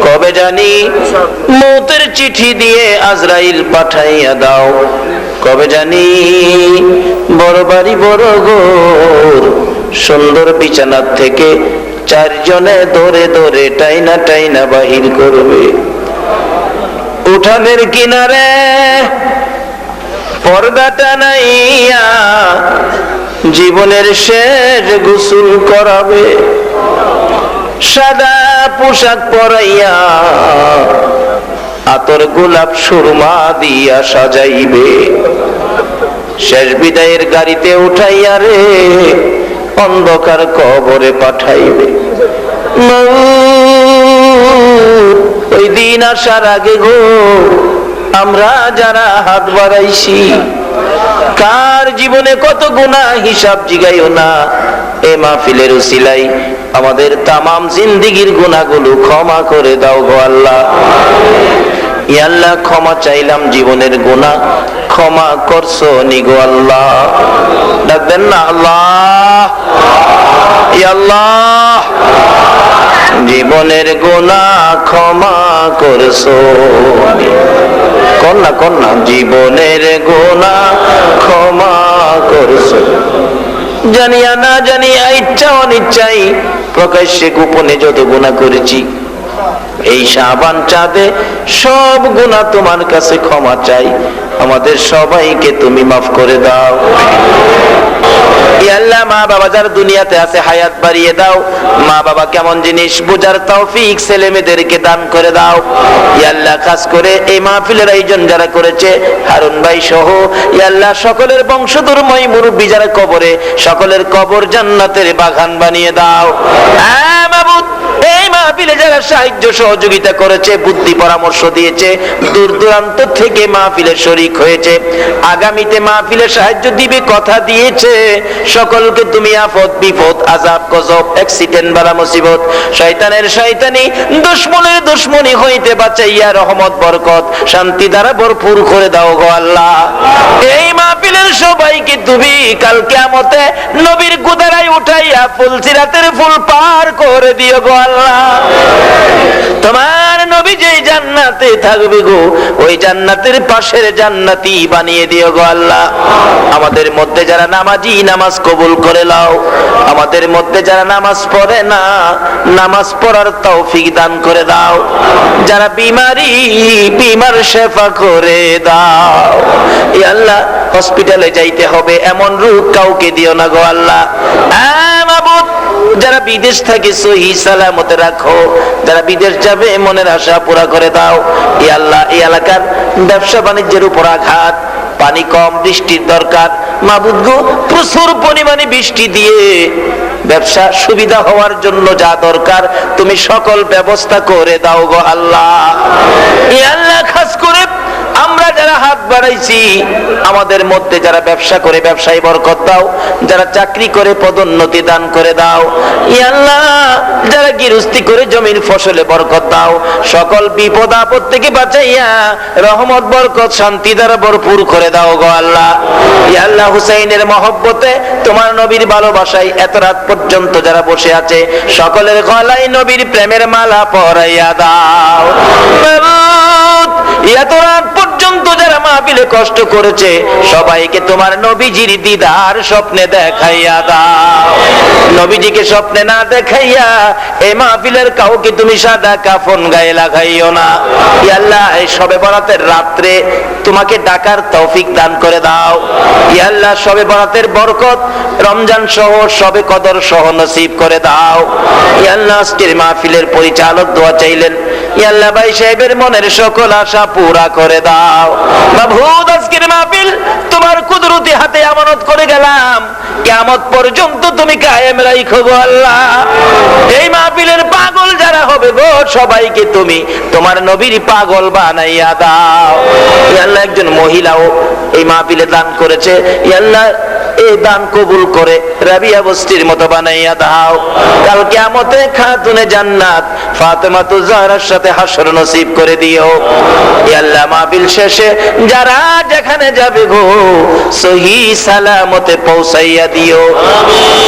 কবে জানি মৌতের চিঠি দিয়ে আজরাইল পাঠাইয়া দাও, কবে জানি বড় বাড়ি বড় ঘর সুন্দর বিছানার থেকে চারজনে দৌড়ে দৌড়ে টাইনা টাইনা বাহির করবে। উঠানের কিনারে পর্দাটা নাইয়া জীবনের শেষ গোসল করাবে, সাদা পোশাক পরাইয়া আতর গোলাপ সুরমা দিয়া সাজাইবে, শেষ বিদায়ের গাড়িতে উঠাইয়া রে অন্ধকার কবরে পাঠাইবে। ওই দিন আসার আগে গো আমরা যারা হাত বাড়াইছি, কার জীবনে কত গুনাহ হিসাব জিগাইও না। এ মাহফিলের উসিলাই আমাদের তামাম জিন্দেগীর গুনাহগুলো ক্ষমা করে দাও গো আল্লাহ। ইয়া আল্লাহ ক্ষমা চাইলাম, জীবনের গুনাহ ক্ষমা করছো নি গো আল্লাহ। ডাকবেন না আল্লাহ, ইয়া আল্লাহ জীবনের গুনাহ ক্ষমা করছো, কন্যা কন্যা জীবনের গুনাহ ক্ষমা করছো। জানিয়া না জানিয়া ইচ্ছা অনিচ্ছাই প্রকাশ্যে গোপনে যত গুনাহ করেছি, এই শাবান চাঁদে সব গুনাহ তোমার কাছে ক্ষমা চাই। আমাদের সবাইকে তুমি মাফ করে দাও। ইয়া আল্লাহ মা বাবা যারা দুনিয়াতে আছে হায়াত বাড়িয়ে দাও, মা বাবা কেমন জিনিস বুঝার তৌফিক ছেলে মেয়েদেরকে দান করে দাও। ইয়া আল্লাহ খাস করে এই মাহফিলের আয়োজন যারা করেছে হারুন ভাই সহ, ইয়া আল্লাহ সকলের বংশধরময় মুরব্বি যারা কবরে, সকলের কবর জান্নাতের বাগান বানিয়ে দাও। হ্যাঁ মাবুদ, এই মাহফিলে যারা সাহায্য সহযোগিতা করেছে, বুদ্ধি পরামর্শ দিয়েছে, দূর দূরান্ত থেকে মাহফিলে শরীক হয়েছে, আগামীতে মাহফিলে সাহায্য দিবে কথা দিয়েছে, সকলকে তুমি আফত বিপদ আযাব গজব অ্যাক্সিডেন্ট বালা মুসিবত শয়তানের শয়তানি দুশমনের দুশমনি হইতে বাঁচাইয়া রহমত বরকত শান্তি দ্বারা ভরপুর করে দাও গো আল্লাহ। এই মাহফিলের সবাইকে তুমি কাল কিয়ামতে নবীর গুদারায় উঠাইয়া ফুলসিরাতের ফুল পার করে দিও গো আল্লাহ। তোমার নবী যেই জান্নাতে থাকবে গো, ওই জান্নাতের পাশের জান্নাতি বানিয়ে দিও গো আল্লাহ। আমাদের মধ্যে যারা নামাজি নামাজ কবুল করে নাও, আমাদের মধ্যে যারা নামাজ পড়ে না নামাজ পড়ার তৌফিক দান করে দাও, যারা বিমার শেফা করে দাও। ইয়া আল্লাহ হসপিটালে যাইতে হবে এমন রোগ কাউকে দিও না গো আল্লাহ। মাবুদ যারা বিদেশ থাকে সহি সালামতে রাখো, যারা বিদেশ যাবে মনের আশা পুরা করে দাও। ইয়া আল্লাহ এই এলাকার ব্যবসা বাণিজ্যের উপর আঘাত, পানি কম, বৃষ্টির দরকার। মাবুদ গো প্রচুর পরিমাণে বৃষ্টি দিয়ে ব্যবসা সুবিধা হওয়ার জন্য যা দরকার তুমি সকল ব্যবস্থা করে দাও গো আল্লাহ। ইয়া আল্লাহ খাস করে আমরা যারা হাত বাড়াইছি, আমাদের মধ্যে যারা ব্যবসা করে ব্যবসায় বরকত দাও, যারা চাকরি করে পদোন্নতি দান করে দাও। ইয়া আল্লাহ যারা গৃহস্থী করে জমির ফসলে বরকত দাও, সকল বিপদ আপদ থেকে বাঁচাইয়া রহমত বরকত শান্তি দ্বারা ভরপুর করে দাও গো আল্লাহ। ইয়া আল্লাহ হুসাইনের মহব্বতে তোমার নবীর ভালোবাসায় এত রাত পর্যন্ত যারা বসে আছে সকলের গলায় নবীর প্রেমের মালা পরাইয়া দাও। মাবুদ, এত রাত পর্যন্ত যারা মাহফিলে কষ্ট করেছে সবাইকে তোমার নবীজির দিদার স্বপ্নে দেখাইয়া দাও। নবীজিকে স্বপ্নে না দেখাইয়া এই মাহফিলের কাউকে তুমি সাদা কাফন গায়ে লাগাইও না। ইয়া আল্লাহ, এই শবে বরাতের রাত্রে তোমাকে ডাকার তৌফিক দান করে দাও। ইয়া আল্লাহ, শবে বরাতের বরকত রমজান সহ শবে কদর সহ নসিব করে দাও। ইয়া আল্লাহ, আজকের মাহফিলের পরিচালক দোয়া চাইলেন, ইয়া আল্লাহ ভাই সাহেবের মনের সকল আশা পুরা করে দাও। মাবুদ, আজকের মাহফিল তোমার কুদরতি হাতে আমানত করে গেলাম, কিয়ামত পর্যন্ত তুমি কায়েম রাখো গো আল্লাহ। এই মাহফিলের পাগল যারা হবে গো সবাইকে তুমি তোমার নবীর পাগল বানাইয়া দাও। ইয়া আল্লাহ, একজন মহিলাও এই মাহফিলে দান করেছে, ইয়া আল্লাহ এই দান কবুল করে রাবিয়া বস্তির মতো বানাইয়া দাও। কাল কিয়ামতে খাতুনে জান্নাত ফাতেমাতু জাহরার সাথে হাসর নসিব করে দিও। ইয়া আল্লাহ, মাহফিল শেষে যারা যেখানে যাবে গো সহি সালামতে পৌঁছাইয়া দিও।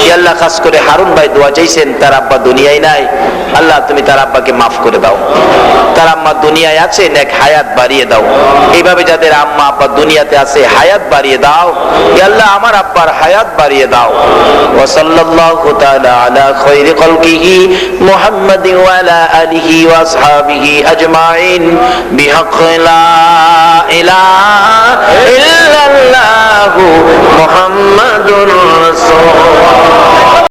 ইয়া আল্লাহ, খাস করে হারুন ভাই দোয়া চাইছেন, তার আব্বা দুনিয়ায় নাই, আল্লাহ তুমি তার আব্বাকে মাফ করে দাও। তার আম্মা দুনিয়ায় আছে, নেক হায়াত বাড়িয়ে দাও। এইভাবে যাদের আম্মা আব্বা দুনিয়াতে আছে হায়াত বাড়িয়ে দাও। ইয়া আল্লাহ, আমার আব্বার হায়াত বাড়িয়ে দাও। ওয়া সাল্লাল্লাহু তাআলা আলা খায়রি খালকিহি মুহাম্মাদিন ওয়া আলা আলিহি ওয়া আসহাবিহি আজমাইন বিহাক্কি লা ইলাহা ইল্লাল্লাহু মুহাম্মাদ